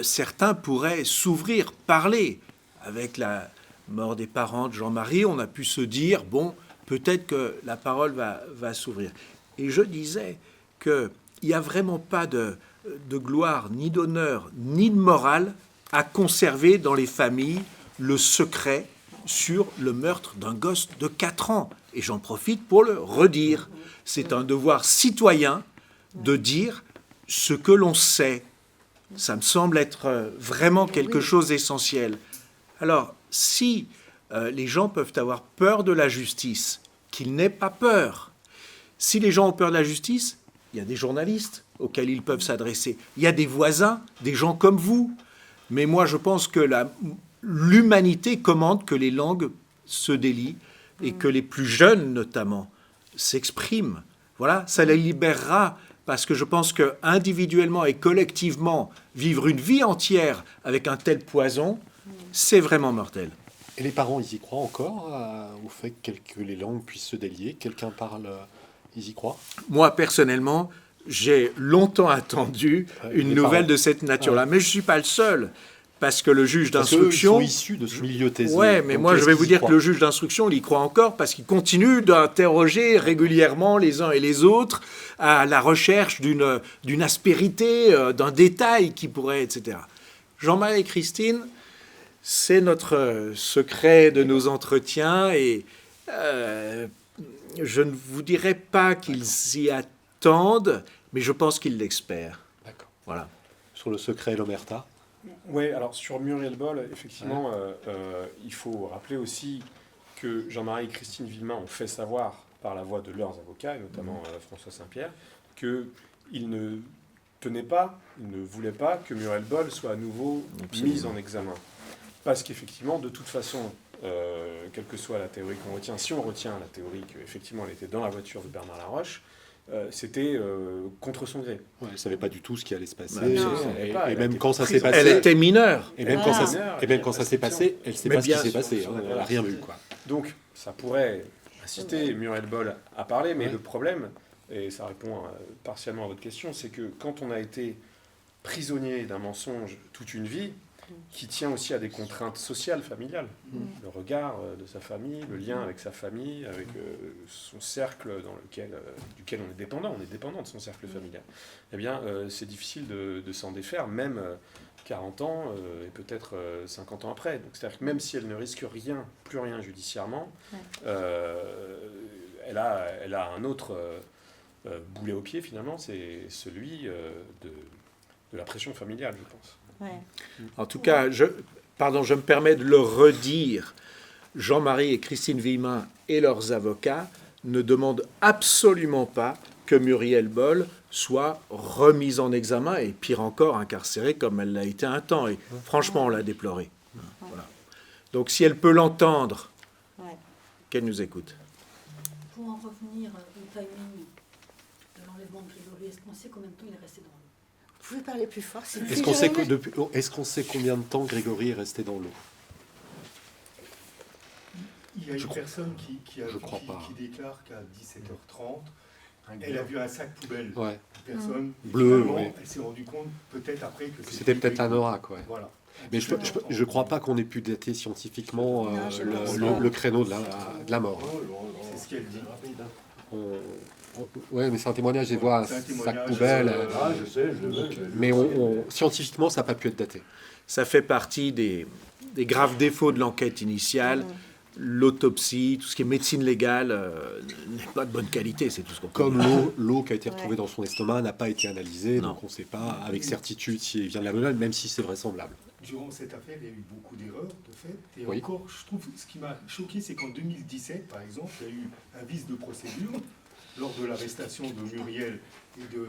S5: certains pourraient s'ouvrir, parler. Avec la mort des parents de Jean-Marie, on a pu se dire, bon, peut-être que la parole va s'ouvrir. Et je disais qu'il n'y a vraiment pas de gloire, ni d'honneur, ni de morale à conserver dans les familles le secret sur le meurtre d'un gosse de 4 ans. Et j'en profite pour le redire. C'est un devoir citoyen de dire ce que l'on sait. Ça me semble être vraiment quelque chose d'essentiel. Alors, si les gens peuvent avoir peur de la justice, qu'ils n'aient pas peur. Si les gens ont peur de la justice, il y a des journalistes auxquels ils peuvent s'adresser. Il y a des voisins, des gens comme vous. Mais moi, je pense que l'humanité commande que les langues se délient et que les plus jeunes, notamment, s'expriment. Voilà, ça les libérera parce que je pense que individuellement et collectivement, vivre une vie entière avec un tel poison, c'est vraiment mortel.
S2: Et les parents, ils y croient encore au fait que les langues puissent se délier? Quelqu'un parle, ils y croient?
S5: Moi, personnellement, j'ai longtemps attendu une nouvelle de cette nature-là. Mais je ne suis pas le seul. Parce que le juge d'instruction...
S2: Ils sont issus de ce milieu taiseux.
S5: Oui, mais moi, je vais vous dire que le juge d'instruction, il y croit encore parce qu'il continue d'interroger régulièrement les uns et les autres à la recherche d'une aspérité, d'un détail qui pourrait, etc. Jean-Marie et Christine, c'est notre secret de nos entretiens et je ne vous dirai pas qu'ils y attendent, mais je pense qu'ils l'espèrent.
S2: D'accord.
S5: Voilà.
S2: Sur le secret et l'omerta?
S12: Oui, alors sur Muriel Boll, effectivement, il faut rappeler aussi que Jean-Marie et Christine Villemain ont fait savoir par la voix de leurs avocats, et notamment François Saint-Pierre, qu'ils ne tenaient pas, ils ne voulaient pas que Muriel Boll soit à nouveau mise en examen. Parce qu'effectivement, de toute façon, quelle que soit la théorie qu'on retient, si on retient la théorie qu'effectivement elle était dans la voiture de Bernard Laroche, c'était contre son gré.
S2: Ouais, elle ne savait pas du tout ce qui allait se passer.
S12: Et
S2: même quand ça s'est passé...
S5: Elle était mineure.
S2: Et même quand ça s'est passé, elle ne sait pas ce qui s'est passé. Elle n'a rien vu, quoi.
S12: Donc, ça pourrait inciter Muriel Boll à parler, mais le problème, et ça répond partiellement à votre question, c'est que quand on a été prisonnier d'un mensonge toute une vie, qui tient aussi à des contraintes sociales, familiales. Le regard de sa famille, le lien avec sa famille, avec son cercle duquel on est dépendant de son cercle familial. Eh bien, c'est difficile de s'en défaire, même 40 ans et peut-être 50 ans après. Donc, c'est-à-dire que même si elle ne risque plus rien judiciairement, elle a un autre boulet au pied, finalement, c'est celui de la pression familiale, je pense.
S5: En tout cas, je me permets de le redire, Jean-Marie et Christine Villemain et leurs avocats ne demandent absolument pas que Muriel Boll soit remise en examen et pire encore incarcérée comme elle l'a été un temps. Et franchement, on l'a déploré. Voilà. Donc si elle peut l'entendre, qu'elle nous écoute.
S7: Pour en revenir au timing de l'enlèvement de Grégory, est-ce qu'on sait combien de temps il est resté dans l'eau?
S3: Vous pouvez parler plus fort.
S2: Est-ce qu'on sait combien de temps Grégory est resté dans l'eau?
S10: Il y a une personne qui déclare qu'à 17h30, elle a vu un sac poubelle.
S2: Ouais.
S10: Personne
S2: bleu.
S10: Elle s'est rendue compte peut-être après que
S2: c'était peut-être un oracle. Ouais.
S10: Voilà.
S2: Mais je ne crois pas qu'on ait pu dater scientifiquement le créneau de la mort.
S10: C'est ce qu'elle dit.
S2: Ouais, mais c'est un témoignage, et voit
S10: C'est un
S2: un sac
S10: témoignage,
S2: poubelle.
S9: Ah, je sais, je le veux.
S2: Mais scientifiquement, ça n'a pas pu être daté.
S5: Ça fait partie des graves défauts de l'enquête initiale. L'autopsie, tout ce qui est médecine légale n'est pas de bonne qualité, c'est tout ce qu'on peut dire.
S2: Comme l'eau qui a été retrouvée dans son estomac n'a pas été analysée,
S5: Non.
S2: donc on ne sait pas avec certitude si elle vient de la melone, même si c'est vraisemblable.
S10: Durant cette affaire, il y a eu beaucoup d'erreurs, de fait. Et
S2: Oui.
S10: encore, je trouve, ce qui m'a choqué, c'est qu'en 2017, par exemple, il y a eu un vice de procédure lors de l'arrestation de Muriel et de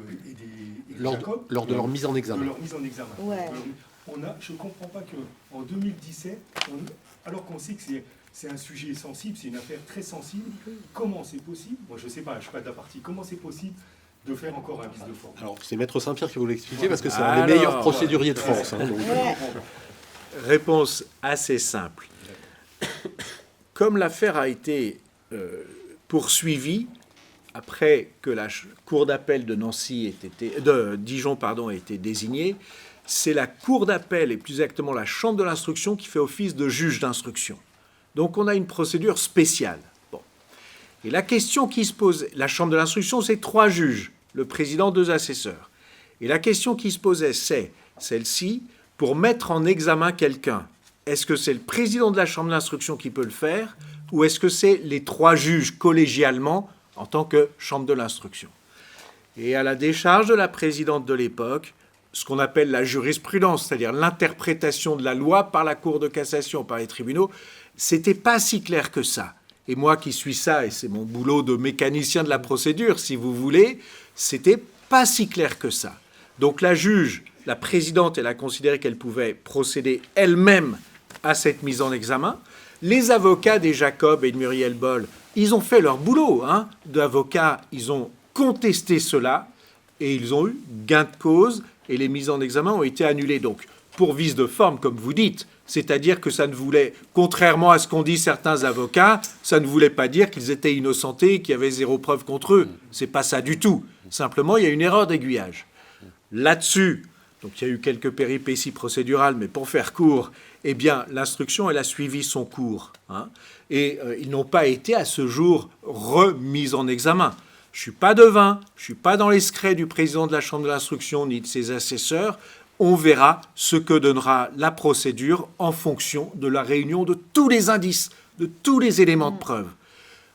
S10: Jacob.
S2: Lors de leur mise en examen.
S10: De leur mise en examen.
S3: Ouais.
S10: Je ne comprends pas qu'en 2017, alors qu'on sait que c'est un sujet sensible, c'est une affaire très sensible, comment c'est possible, moi je ne sais pas, je ne suis pas de la partie, comment c'est possible de faire encore un vice de forme?
S2: Alors, c'est Maître Saint-Pierre qui vous l'expliquer parce que c'est un des meilleurs procéduriers de France. Hein, donc.
S5: Réponse assez simple. Comme l'affaire a été poursuivie après que la cour d'appel de Dijon ait été désignée, c'est la cour d'appel et plus exactement la chambre de l'instruction qui fait office de juge d'instruction. Donc on a une procédure spéciale. Bon. Et la question qui se pose, la chambre de l'instruction, c'est 3 juges, le président, 2 assesseurs. Et la question qui se posait, c'est celle-ci, pour mettre en examen quelqu'un, est-ce que c'est le président de la chambre d'instruction qui peut le faire, ou est-ce que c'est les 3 juges collégialement en tant que chambre de l'instruction? Et à la décharge de la présidente de l'époque, ce qu'on appelle la jurisprudence, c'est-à-dire l'interprétation de la loi par la Cour de cassation, par les tribunaux, c'était pas si clair que ça. Et moi qui suis ça, et c'est mon boulot de mécanicien de la procédure, si vous voulez, c'était pas si clair que ça. Donc la juge, la présidente, elle a considéré qu'elle pouvait procéder elle-même à cette mise en examen. Les avocats des Jacob et de Muriel Boll, ils ont fait leur boulot d'avocats, ils ont contesté cela, et ils ont eu gain de cause, et les mises en examen ont été annulées. Donc, pour vice de forme, comme vous dites, c'est-à-dire que ça ne voulait, contrairement à ce qu'ont dit certains avocats, ça ne voulait pas dire qu'ils étaient innocentés, qu'il y avait 0 preuve contre eux. C'est pas ça du tout. Simplement, il y a une erreur d'aiguillage. Là-dessus, donc il y a eu quelques péripéties procédurales, mais pour faire court, eh bien, l'instruction, elle a suivi son cours. Et ils n'ont pas été, à ce jour, remis en examen. Je ne suis pas devin, je ne suis pas dans les secrets du président de la chambre de l'instruction ni de ses assesseurs. On verra ce que donnera la procédure en fonction de la réunion de tous les indices, de tous les éléments de preuve.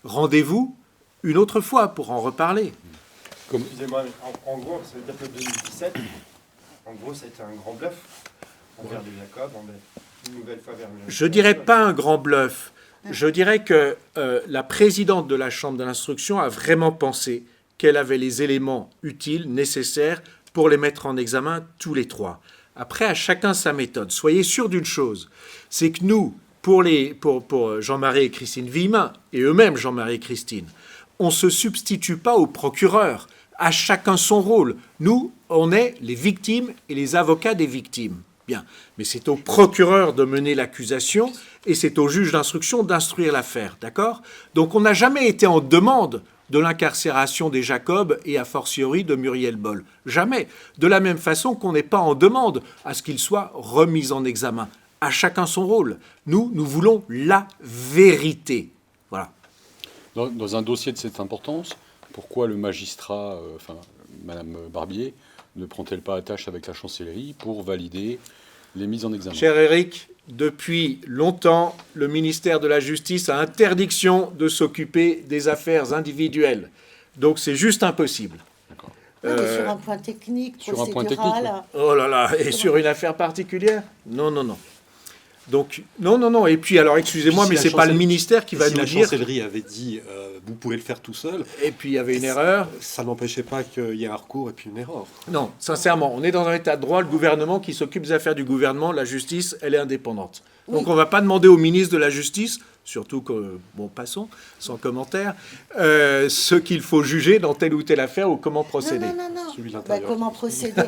S5: Rendez-vous une autre fois pour en reparler.
S8: Excusez-moi, mais en gros, ça veut dire que 2017, en gros, ça a été un grand bluff envers les Jacob, une nouvelle fois vers le...
S5: Je ne dirais pas un grand bluff. Je dirais que la présidente de la chambre de l'instruction a vraiment pensé qu'elle avait les éléments utiles, nécessaires, pour les mettre en examen tous les 3. Après, à chacun sa méthode. Soyez sûr d'une chose, c'est que nous, pour Jean-Marie et Christine Villemin, et eux-mêmes Jean-Marie et Christine, on ne se substitue pas au procureur. À chacun son rôle. Nous, on est les victimes et les avocats des victimes. Bien, mais c'est au procureur de mener l'accusation et c'est au juge d'instruction d'instruire l'affaire, d'accord? Donc on n'a jamais été en demande de l'incarcération des Jacob et a fortiori de Muriel Boll. Jamais. De la même façon qu'on n'est pas en demande à ce qu'il soit remis en examen. À chacun son rôle. Nous voulons la vérité. Voilà.
S1: Dans un dossier de cette importance, pourquoi le magistrat, Madame Barbier, ne prend-elle pas attache avec la chancellerie pour valider les mises en examen?
S5: Cher Éric, depuis longtemps, le ministère de la Justice a interdiction de s'occuper des affaires individuelles. Donc c'est juste impossible.
S3: Sur un point technique,
S1: sur un point
S3: procédural.
S1: technique, oui.
S5: Oh là là, et sur une affaire particulière? Non. Donc, non. Et puis, alors, excusez-moi, mais c'est pas le ministère qui va nous dire...
S2: Si la chancellerie avait dit vous pouvez le faire tout seul...
S5: Et puis, il y avait une erreur...
S2: Ça n'empêchait pas qu'il y ait un recours et puis une erreur.
S5: Non, sincèrement, on est dans un état de droit. Le gouvernement qui s'occupe des affaires du gouvernement, la justice, elle est indépendante. Donc, on ne va pas demander au ministre de la Justice, surtout que, bon, passons, sans commentaire, ce qu'il faut juger dans telle ou telle affaire ou comment procéder.
S3: Non. Comment procéder?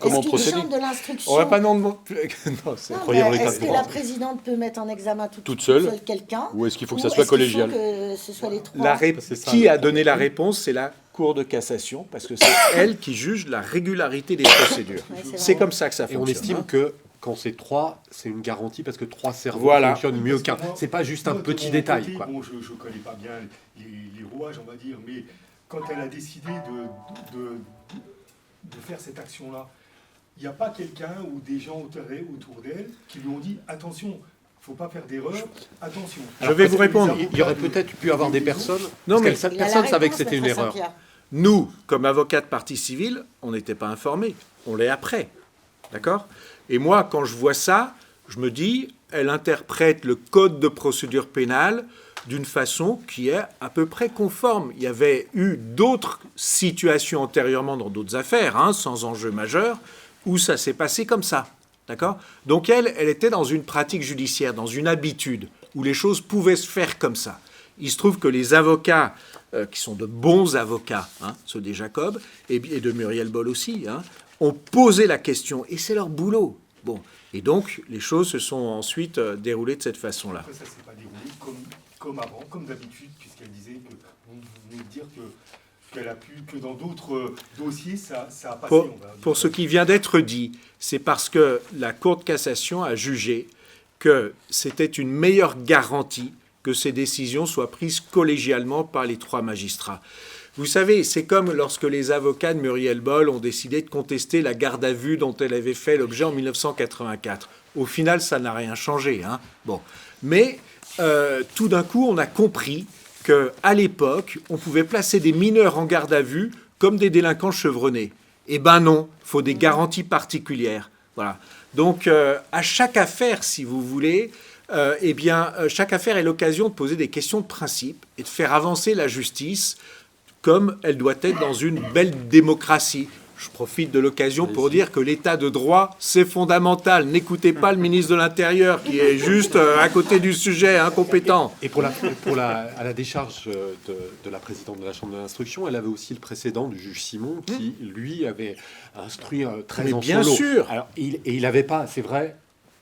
S1: Comment
S3: Est-ce
S1: procéder?
S3: qu'il y a une chambre de l'instruction?
S5: On va pas demander...
S3: Est-ce que la présidente peut mettre en examen toute seule quelqu'un?
S1: Ou est-ce qu'il faut que ça soit collégial?
S3: Que ce soit les 3?
S5: Qui a donné la réponse? C'est la Cour de cassation, parce que c'est elle qui juge la régularité des procédures. C'est comme ça que ça fonctionne.
S2: Et on estime que quand c'est 3, c'est une garantie parce que 3 cerveaux fonctionnent mieux qu'un. C'est pas juste un petit détail. Quoi.
S10: Bon, je ne connais pas bien les rouages, on va dire, mais quand elle a décidé de faire cette action-là, il n'y a pas quelqu'un ou des gens autour d'elle qui lui ont dit « Attention, il ne faut pas faire d'erreur, attention ».
S5: Je vais vous répondre.
S2: Il y aurait peut-être pu avoir des personnes...
S5: Non, mais
S2: personne ne savait que c'était une erreur.
S5: Nous, comme avocats de partie civile, on n'était pas informés. On l'est après. D'accord ? Et moi, quand je vois ça, je me dis, elle interprète le code de procédure pénale d'une façon qui est à peu près conforme. Il y avait eu d'autres situations antérieurement dans d'autres affaires, sans enjeu majeur, où ça s'est passé comme ça. D'accord ? Donc elle était dans une pratique judiciaire, dans une habitude, où les choses pouvaient se faire comme ça. Il se trouve que les avocats, qui sont de bons avocats, ceux des Jacob, et de Muriel Boll aussi, ont posé la question, et c'est leur boulot. Bon, et donc les choses se sont ensuite déroulées de cette façon-là.
S10: Après, ça ne s'est pas déroulé comme avant, comme d'habitude, puisqu'elle disait que vous venez de dire qu'elle a pu, que dans d'autres dossiers, ça a passé.
S5: Pour ce qui vient d'être dit, c'est parce que la Cour de cassation a jugé que c'était une meilleure garantie que ces décisions soient prises collégialement par les 3 magistrats. Vous savez, c'est comme lorsque les avocats de Muriel Boll ont décidé de contester la garde à vue dont elle avait fait l'objet en 1984. Au final, ça n'a rien changé. Bon. Mais tout d'un coup, on a compris qu'à l'époque, on pouvait placer des mineurs en garde à vue comme des délinquants chevronnés. Eh ben non, il faut des garanties particulières. Voilà. Donc, à chaque affaire, si vous voulez, chaque affaire est l'occasion de poser des questions de principe et de faire avancer la justice comme elle doit être dans une belle démocratie. Je profite de l'occasion pour dire que l'état de droit, c'est fondamental. N'écoutez pas le ministre de l'Intérieur qui est juste à côté du sujet, incompétent.
S2: Et à la décharge de la présidente de la Chambre de l'instruction, elle avait aussi le précédent du juge Simon qui, lui, avait instruit très en
S5: bien
S2: solo.
S5: sûr.
S2: Alors, il n'avait pas, c'est vrai...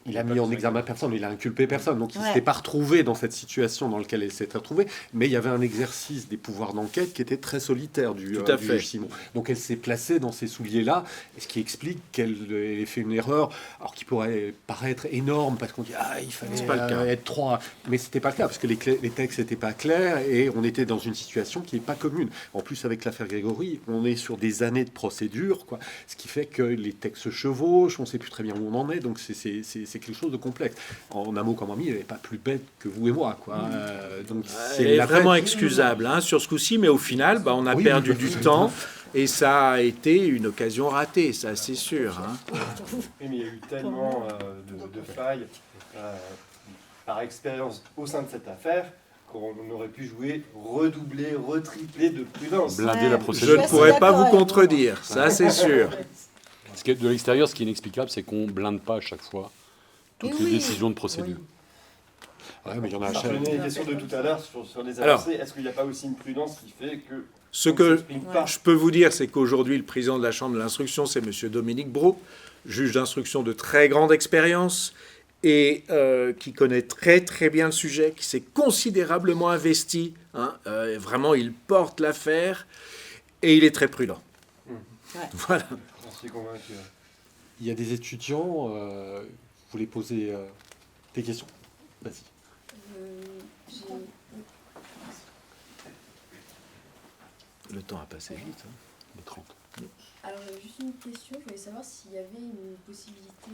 S2: Il a mis en examen personne, il a inculpé personne. Donc, il ne s'était pas retrouvé dans cette situation dans laquelle elle s'était retrouvée. Mais il y avait un exercice des pouvoirs d'enquête qui était très solitaire du juge Simon. Donc, elle s'est placée dans ces souliers-là, ce qui explique qu'elle ait fait une erreur, alors qui pourrait paraître énorme, parce qu'on dit « il fallait être 3 ». Mais ce n'était pas le cas, parce que les textes n'étaient pas clairs et on était dans une situation qui n'est pas commune. En plus, avec l'affaire Grégory, on est sur des années de procédure, quoi, ce qui fait que les textes se chevauchent, on ne sait plus très bien où on en est. Donc, c'est quelque chose de complexe. En un mot comme ami, elle n'est pas plus bête que vous et moi, quoi. Donc
S5: elle est vraiment excusable sur ce coup-ci, mais au final, on a perdu du temps et ça a été une occasion ratée, ça c'est sûr.
S8: Oui, mais il y a eu tellement de failles par expérience au sein de cette affaire qu'on aurait pu redoubler, retripler de prudence.
S1: Blinder la procédure.
S5: Je ne pourrais pas vous contredire, ça c'est sûr.
S1: Ce qui est de l'extérieur, ce qui est inexplicable, c'est qu'on ne blinde pas à chaque fois toutes les décisions de procédure.
S2: Ouais, mais il y en a
S8: Je prenais les questions de tout à l'heure sur les avancées. Est-ce qu'il n'y a pas aussi une prudence qui fait que...
S5: Ce que je peux vous dire, c'est qu'aujourd'hui, le président de la Chambre de l'instruction, c'est M. Dominique Brault, juge d'instruction de très grande expérience et qui connaît très très bien le sujet, qui s'est considérablement investi. Vraiment, il porte l'affaire et il est très prudent. Voilà.
S8: J'en suis convaincu.
S2: Il y a des étudiants... Vous voulez poser des questions? Vas-y.
S5: Le temps a passé vite, les 30.
S13: Alors, juste une question. Je voulais savoir s'il y avait une possibilité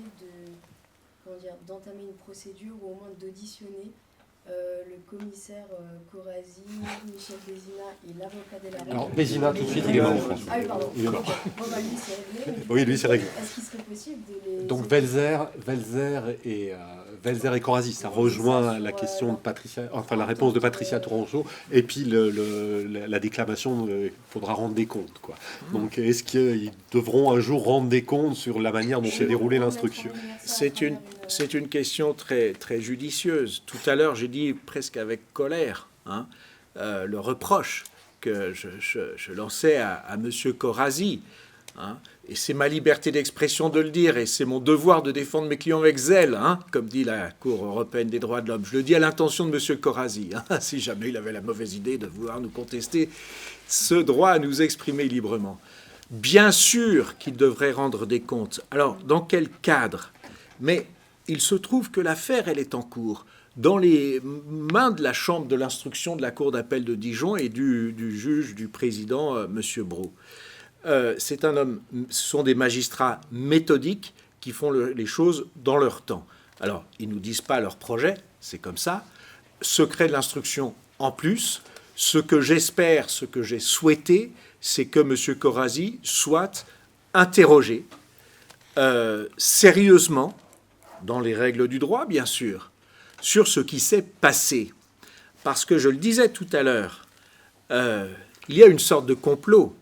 S13: d'entamer une procédure ou au moins d'auditionner le commissaire Corazzi, Michel Bézina et l'avocat de la...
S2: Alors, Bézina, tout de suite, il est mort en France.
S13: Ah oui, pardon.
S2: Il est mort.
S13: Bon, lui, c'est réglé.
S2: Oui, lui, c'est réglé.
S13: Est-ce qu'il serait possible de les...
S2: Donc, Welzer et Corazzi, ça rejoint la question de Patricia, enfin la réponse de Patricia Tourangeau, et puis la déclamation, il faudra rendre des comptes, quoi. Donc, est-ce qu'ils devront un jour rendre des comptes sur la manière dont s'est déroulée l'instruction?
S5: C'est une question très, très judicieuse. Tout à l'heure, j'ai dit presque avec colère le reproche que je lançais à M. Corazzi. Et c'est ma liberté d'expression de le dire, et c'est mon devoir de défendre mes clients avec zèle, comme dit la Cour européenne des droits de l'homme. Je le dis à l'intention de M. Corazzi, si jamais il avait la mauvaise idée de vouloir nous contester ce droit à nous exprimer librement. Bien sûr qu'il devrait rendre des comptes. Alors, dans quel cadre? Mais il se trouve que l'affaire, elle est en cours, dans les mains de la chambre de l'instruction de la Cour d'appel de Dijon et du juge, du président, M. Brault. C'est un homme, ce sont des magistrats méthodiques qui font les choses dans leur temps. Alors, ils ne nous disent pas leur projet, c'est comme ça. Secret de l'instruction en plus. Ce que j'espère, ce que j'ai souhaité, c'est que M. Corazzi soit interrogé sérieusement, dans les règles du droit, bien sûr, sur ce qui s'est passé. Parce que, je le disais tout à l'heure, il y a une sorte de complot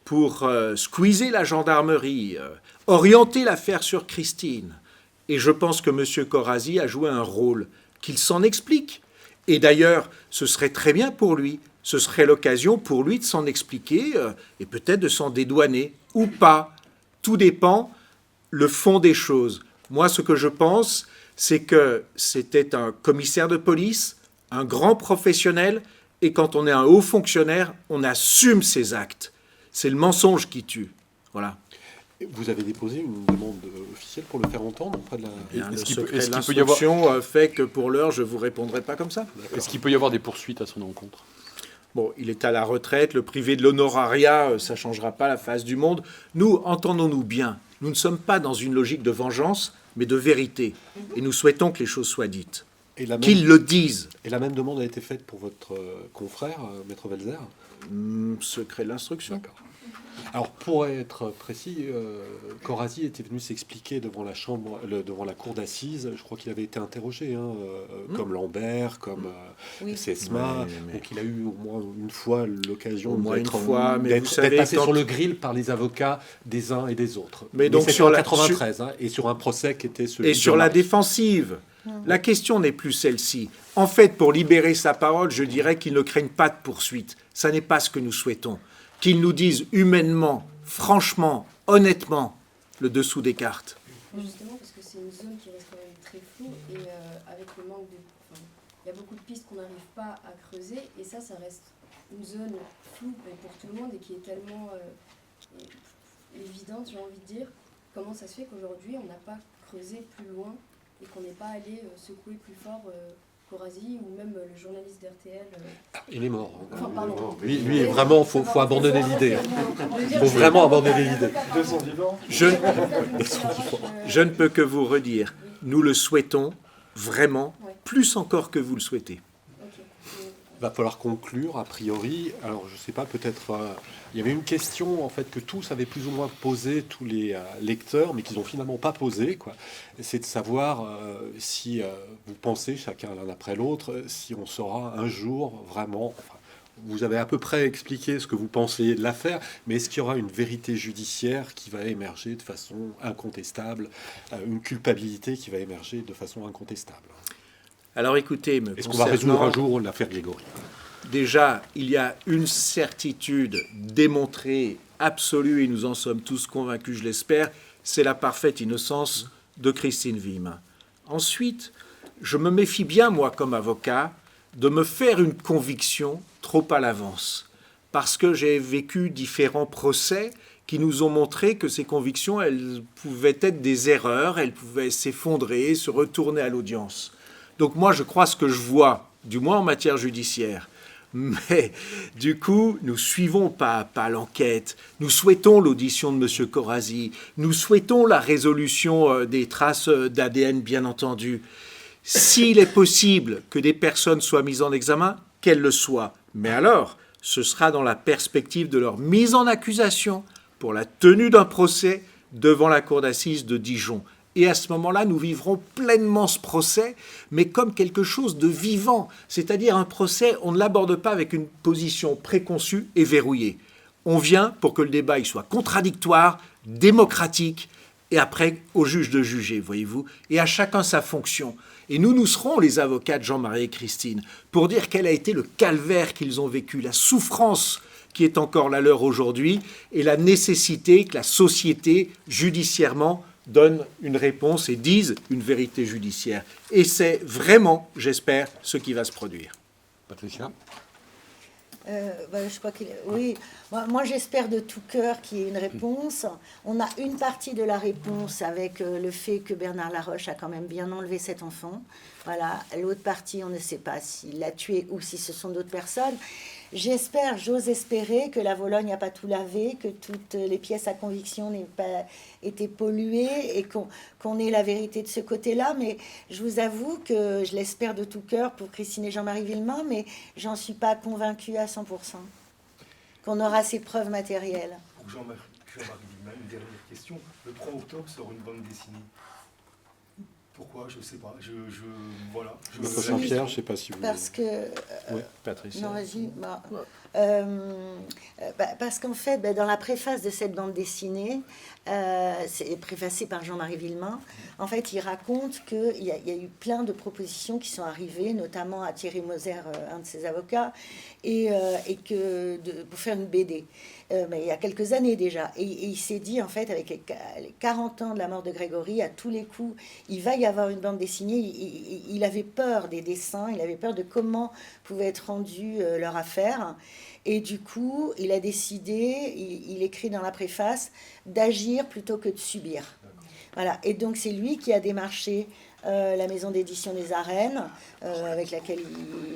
S5: pour squeezer la gendarmerie, orienter l'affaire sur Christine. Et je pense que M. Corazzi a joué un rôle, qu'il s'en explique. Et d'ailleurs, ce serait très bien pour lui. Ce serait l'occasion pour lui de s'en expliquer et peut-être de s'en dédouaner ou pas. Tout dépend le fond des choses. Moi, ce que je pense, c'est que c'était un commissaire de police, un grand professionnel, et quand on est un haut fonctionnaire, on assume ses actes. C'est le mensonge qui tue. Voilà.
S2: Vous avez déposé une demande officielle pour le faire entendre auprès de la...
S5: Le secret de l'instruction fait que pour l'heure, je ne vous répondrai pas comme ça.
S1: Est-ce qu'il peut y avoir des poursuites à son encontre?
S5: Bon, il est à la retraite, le privé de l'honorariat, ça ne changera pas la face du monde. Nous, entendons-nous bien, nous ne sommes pas dans une logique de vengeance, mais de vérité. Et nous souhaitons que les choses soient dites. Qu'ils le disent.
S2: Et la même demande a été faite pour votre confrère, Maître Welzer?
S5: Secret de l'instruction.
S2: D'accord. Alors, pour être précis, Corazzi était venu s'expliquer devant la chambre, devant la cour d'assises. Je crois qu'il avait été interrogé, comme Lambert, comme Sesma. Donc, il a eu au moins une fois l'occasion d'être passé sur le grill par les avocats des uns et des autres.
S5: Mais donc
S2: sur la 93, et sur un procès qui était celui.
S5: Et sur la défensive. La question n'est plus celle-ci. En fait, pour libérer sa parole, je dirais qu'ils ne craignent pas de poursuite. Ça n'est pas ce que nous souhaitons. Qu'ils nous disent humainement, franchement, honnêtement, le dessous des cartes.
S13: Justement, parce que c'est une zone qui reste quand même très floue et avec le manque de... Enfin, il y a beaucoup de pistes qu'on n'arrive pas à creuser et ça reste une zone floue pour tout le monde et qui est tellement évidente, j'ai envie de dire. Comment ça se fait qu'aujourd'hui, on n'a pas creusé plus loin et qu'on n'est pas allé secouer plus fort Corazzi ou même le journaliste d'RTL.
S2: Il est mort.
S13: Enfin, pardon.
S2: Lui, vraiment, faut abandonner l'idée. Il faut vraiment abandonner l'idée.
S5: Je ne peux que vous redire, nous le souhaitons vraiment, plus encore que vous le souhaitez.
S2: Il va falloir conclure, a priori. Alors, je ne sais pas, peut-être... il y avait une question, en fait, que tous avaient plus ou moins posée, tous les lecteurs, mais qu'ils n'ont finalement pas posée, quoi. C'est de savoir si vous pensez, chacun l'un après l'autre, si on saura un jour vraiment... Enfin, vous avez à peu près expliqué ce que vous pensez de l'affaire, mais est-ce qu'il y aura une vérité judiciaire qui va émerger de façon incontestable, une culpabilité qui va émerger de façon incontestable?
S5: Alors écoutez,
S2: est-ce qu'on va résoudre un jour l'affaire Grégory?
S5: Déjà, il y a une certitude démontrée, absolue, et nous en sommes tous convaincus, je l'espère, c'est la parfaite innocence de Christine Vim. Ensuite, je me méfie bien, moi, comme avocat, de me faire une conviction trop à l'avance, parce que j'ai vécu différents procès qui nous ont montré que ces convictions, elles pouvaient être des erreurs, elles pouvaient s'effondrer, se retourner à l'audience. Donc moi, je crois ce que je vois, du moins en matière judiciaire. Mais du coup, nous suivons pas à pas l'enquête. Nous souhaitons l'audition de M. Corazzi. Nous souhaitons la résolution des traces d'ADN, bien entendu. S'il est possible que des personnes soient mises en examen, qu'elles le soient. Mais alors, ce sera dans la perspective de leur mise en accusation pour la tenue d'un procès devant la cour d'assises de Dijon. Et à ce moment-là, nous vivrons pleinement ce procès, mais comme quelque chose de vivant. C'est-à-dire un procès, on ne l'aborde pas avec une position préconçue et verrouillée. On vient pour que le débat il soit contradictoire, démocratique, et après, au juge de juger, voyez-vous, et à chacun sa fonction. Et nous serons les avocats de Jean-Marie et Christine pour dire quel a été le calvaire qu'ils ont vécu, la souffrance qui est encore la leur aujourd'hui, et la nécessité que la société, judiciairement, donne une réponse et dise une vérité judiciaire. Et c'est vraiment, j'espère, ce qui va se produire.
S2: Patricia?
S3: Je crois oui. Moi, j'espère de tout cœur qu'il y ait une réponse. On a une partie de la réponse avec le fait que Bernard Laroche a quand même bien enlevé cet enfant. Voilà. L'autre partie, on ne sait pas s'il l'a tué ou si ce sont d'autres personnes. J'ose espérer que la Vologne n'a pas tout lavé, que toutes les pièces à conviction n'aient pas été polluées et qu'on ait la vérité de ce côté-là. Mais je vous avoue que je l'espère de tout cœur pour Christine et Jean-Marie Villemain, mais j'en suis pas convaincue à 100%. Qu'on aura ces preuves matérielles.
S10: Pour Jean-Marie Villemain, une dernière question. Le 3 octobre sort une bande dessinée. Pourquoi? Je ne sais pas. Voilà.
S2: Saint-Pierre, je ne sais pas si vous...
S3: Parce que...
S2: oui, Patricia.
S3: Non, vas-y. Parce qu'en fait, dans la préface de cette bande dessinée, c'est préfacé par Jean-Marie Villemain, en fait, il raconte qu'il y a eu plein de propositions qui sont arrivées, notamment à Thierry Moser, un de ses avocats, pour faire une BD. Mais il y a quelques années déjà. Et il s'est dit, en fait, avec les 40 ans de la mort de Grégory, à tous les coups, il va y avoir une bande dessinée. Il avait peur des dessins, il avait peur de comment pouvait être rendue leur affaire. Et du coup, il a décidé, il écrit dans la préface, d'agir plutôt que de subir. Voilà. Et donc, c'est lui qui a démarché la maison d'édition des Arènes, avec laquelle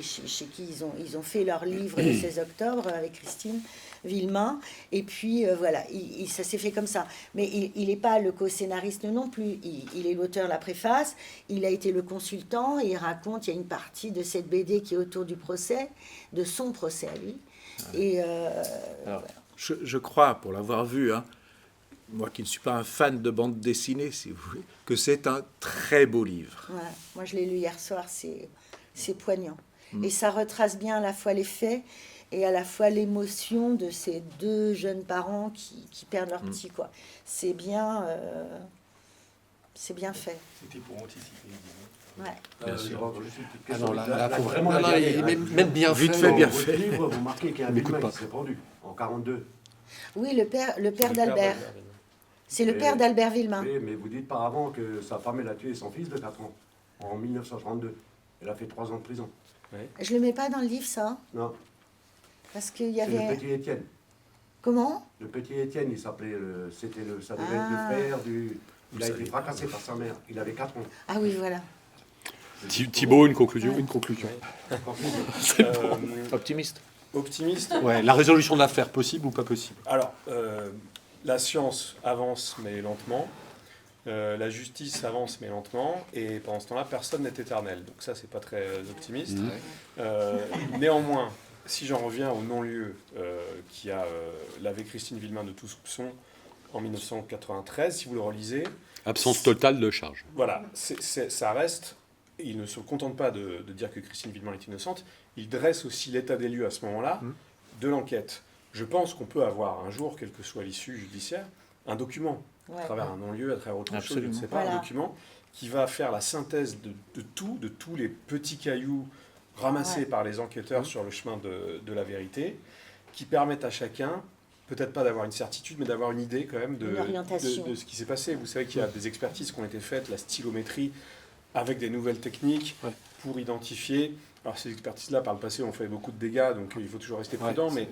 S3: chez qui ils ont fait leur livre le 16 octobre avec Christine Villemain. Et puis, voilà, ça s'est fait comme ça. Mais il n'est pas le co-scénariste non plus. Il est l'auteur de la préface, il a été le consultant, et il raconte, il y a une partie de cette BD qui est autour du procès, de son procès à lui. Et
S5: alors, je crois, pour l'avoir vu, moi qui ne suis pas un fan de bande dessinée, si vous voulez, que c'est un très beau livre.
S3: Ouais, moi, je l'ai lu hier soir, c'est poignant. Et ça retrace bien à la fois les faits et à la fois l'émotion de ces deux jeunes parents qui perdent leur petit, quoi. C'est bien fait.
S10: C'était pour anticiper.
S3: Ouais.
S9: Bien sûr.
S2: Là, faut vraiment
S9: même bien
S5: vite
S9: fait.
S5: Bien
S9: votre
S5: fait.
S9: livre, vous marquez qu'il y a un Villemain qui s'est pendu en 42.
S3: Oui, le père d'Albert. C'est le père d'Albert Villemain.
S9: Oui, mais vous dites par avant que sa femme, elle a tué son fils de 4 ans, en 1932. Elle a fait 3 ans de prison.
S10: Ouais.
S3: Je le mets pas dans le livre, ça.
S9: Non.
S3: Parce qu'il y
S9: C'est
S3: avait...
S9: le petit Étienne.
S3: Comment?
S9: Le petit Étienne, il s'appelait... Ça devait être le frère du... Il a été fracassé par sa mère. Il avait 4 ans.
S3: Ah oui, voilà.
S1: Thibaut, une conclusion?
S2: Une conclusion.
S5: Optimiste.
S12: Optimiste.
S2: Ouais, la résolution de l'affaire, possible ou pas possible?
S12: Alors, la science avance mais lentement, la justice avance mais lentement, et pendant ce temps-là, personne n'est éternel. Donc ça, c'est pas très optimiste. Néanmoins, si j'en reviens au non-lieu qui a lavé Christine Villemain de tout soupçon en 1993, si vous le relisez...
S1: Absence totale de charge.
S12: Voilà, ça reste... Il ne se contente pas de dire que Christine Villemain est innocente, il dresse aussi l'état des lieux à ce moment-là de l'enquête. Je pense qu'on peut avoir un jour, quelle que soit l'issue judiciaire, un document, à travers un non-lieu, à travers autre chose, je ne sais pas, un document qui va faire la synthèse de tous les petits cailloux ramassés par les enquêteurs sur le chemin de la vérité, qui permettent à chacun, peut-être pas d'avoir une certitude, mais d'avoir une idée quand même de ce qui s'est passé. Vous savez qu'il y a des expertises qui ont été faites, la stylométrie, avec des nouvelles techniques pour identifier. Alors ces expertises-là, par le passé, ont fait beaucoup de dégâts, donc il faut toujours rester prudent, mais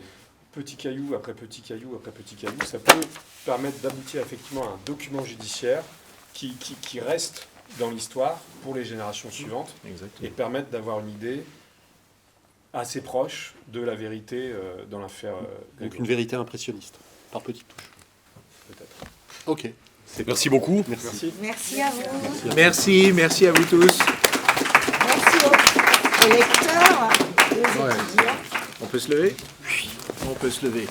S12: petit caillou après petit caillou après petit caillou, ça peut permettre d'aboutir effectivement à un document judiciaire qui reste dans l'histoire pour les générations suivantes.
S5: Exactement.
S12: Et permettre d'avoir une idée assez proche de la vérité dans l'affaire.
S2: Donc une vérité impressionniste, par petites touches.
S12: Peut-être.
S2: Ok.
S1: Merci beaucoup.
S12: Merci.
S3: Merci à vous.
S5: Merci à vous tous.
S3: Merci aux lecteurs, aux étudiants.
S5: On peut se lever? On peut se lever.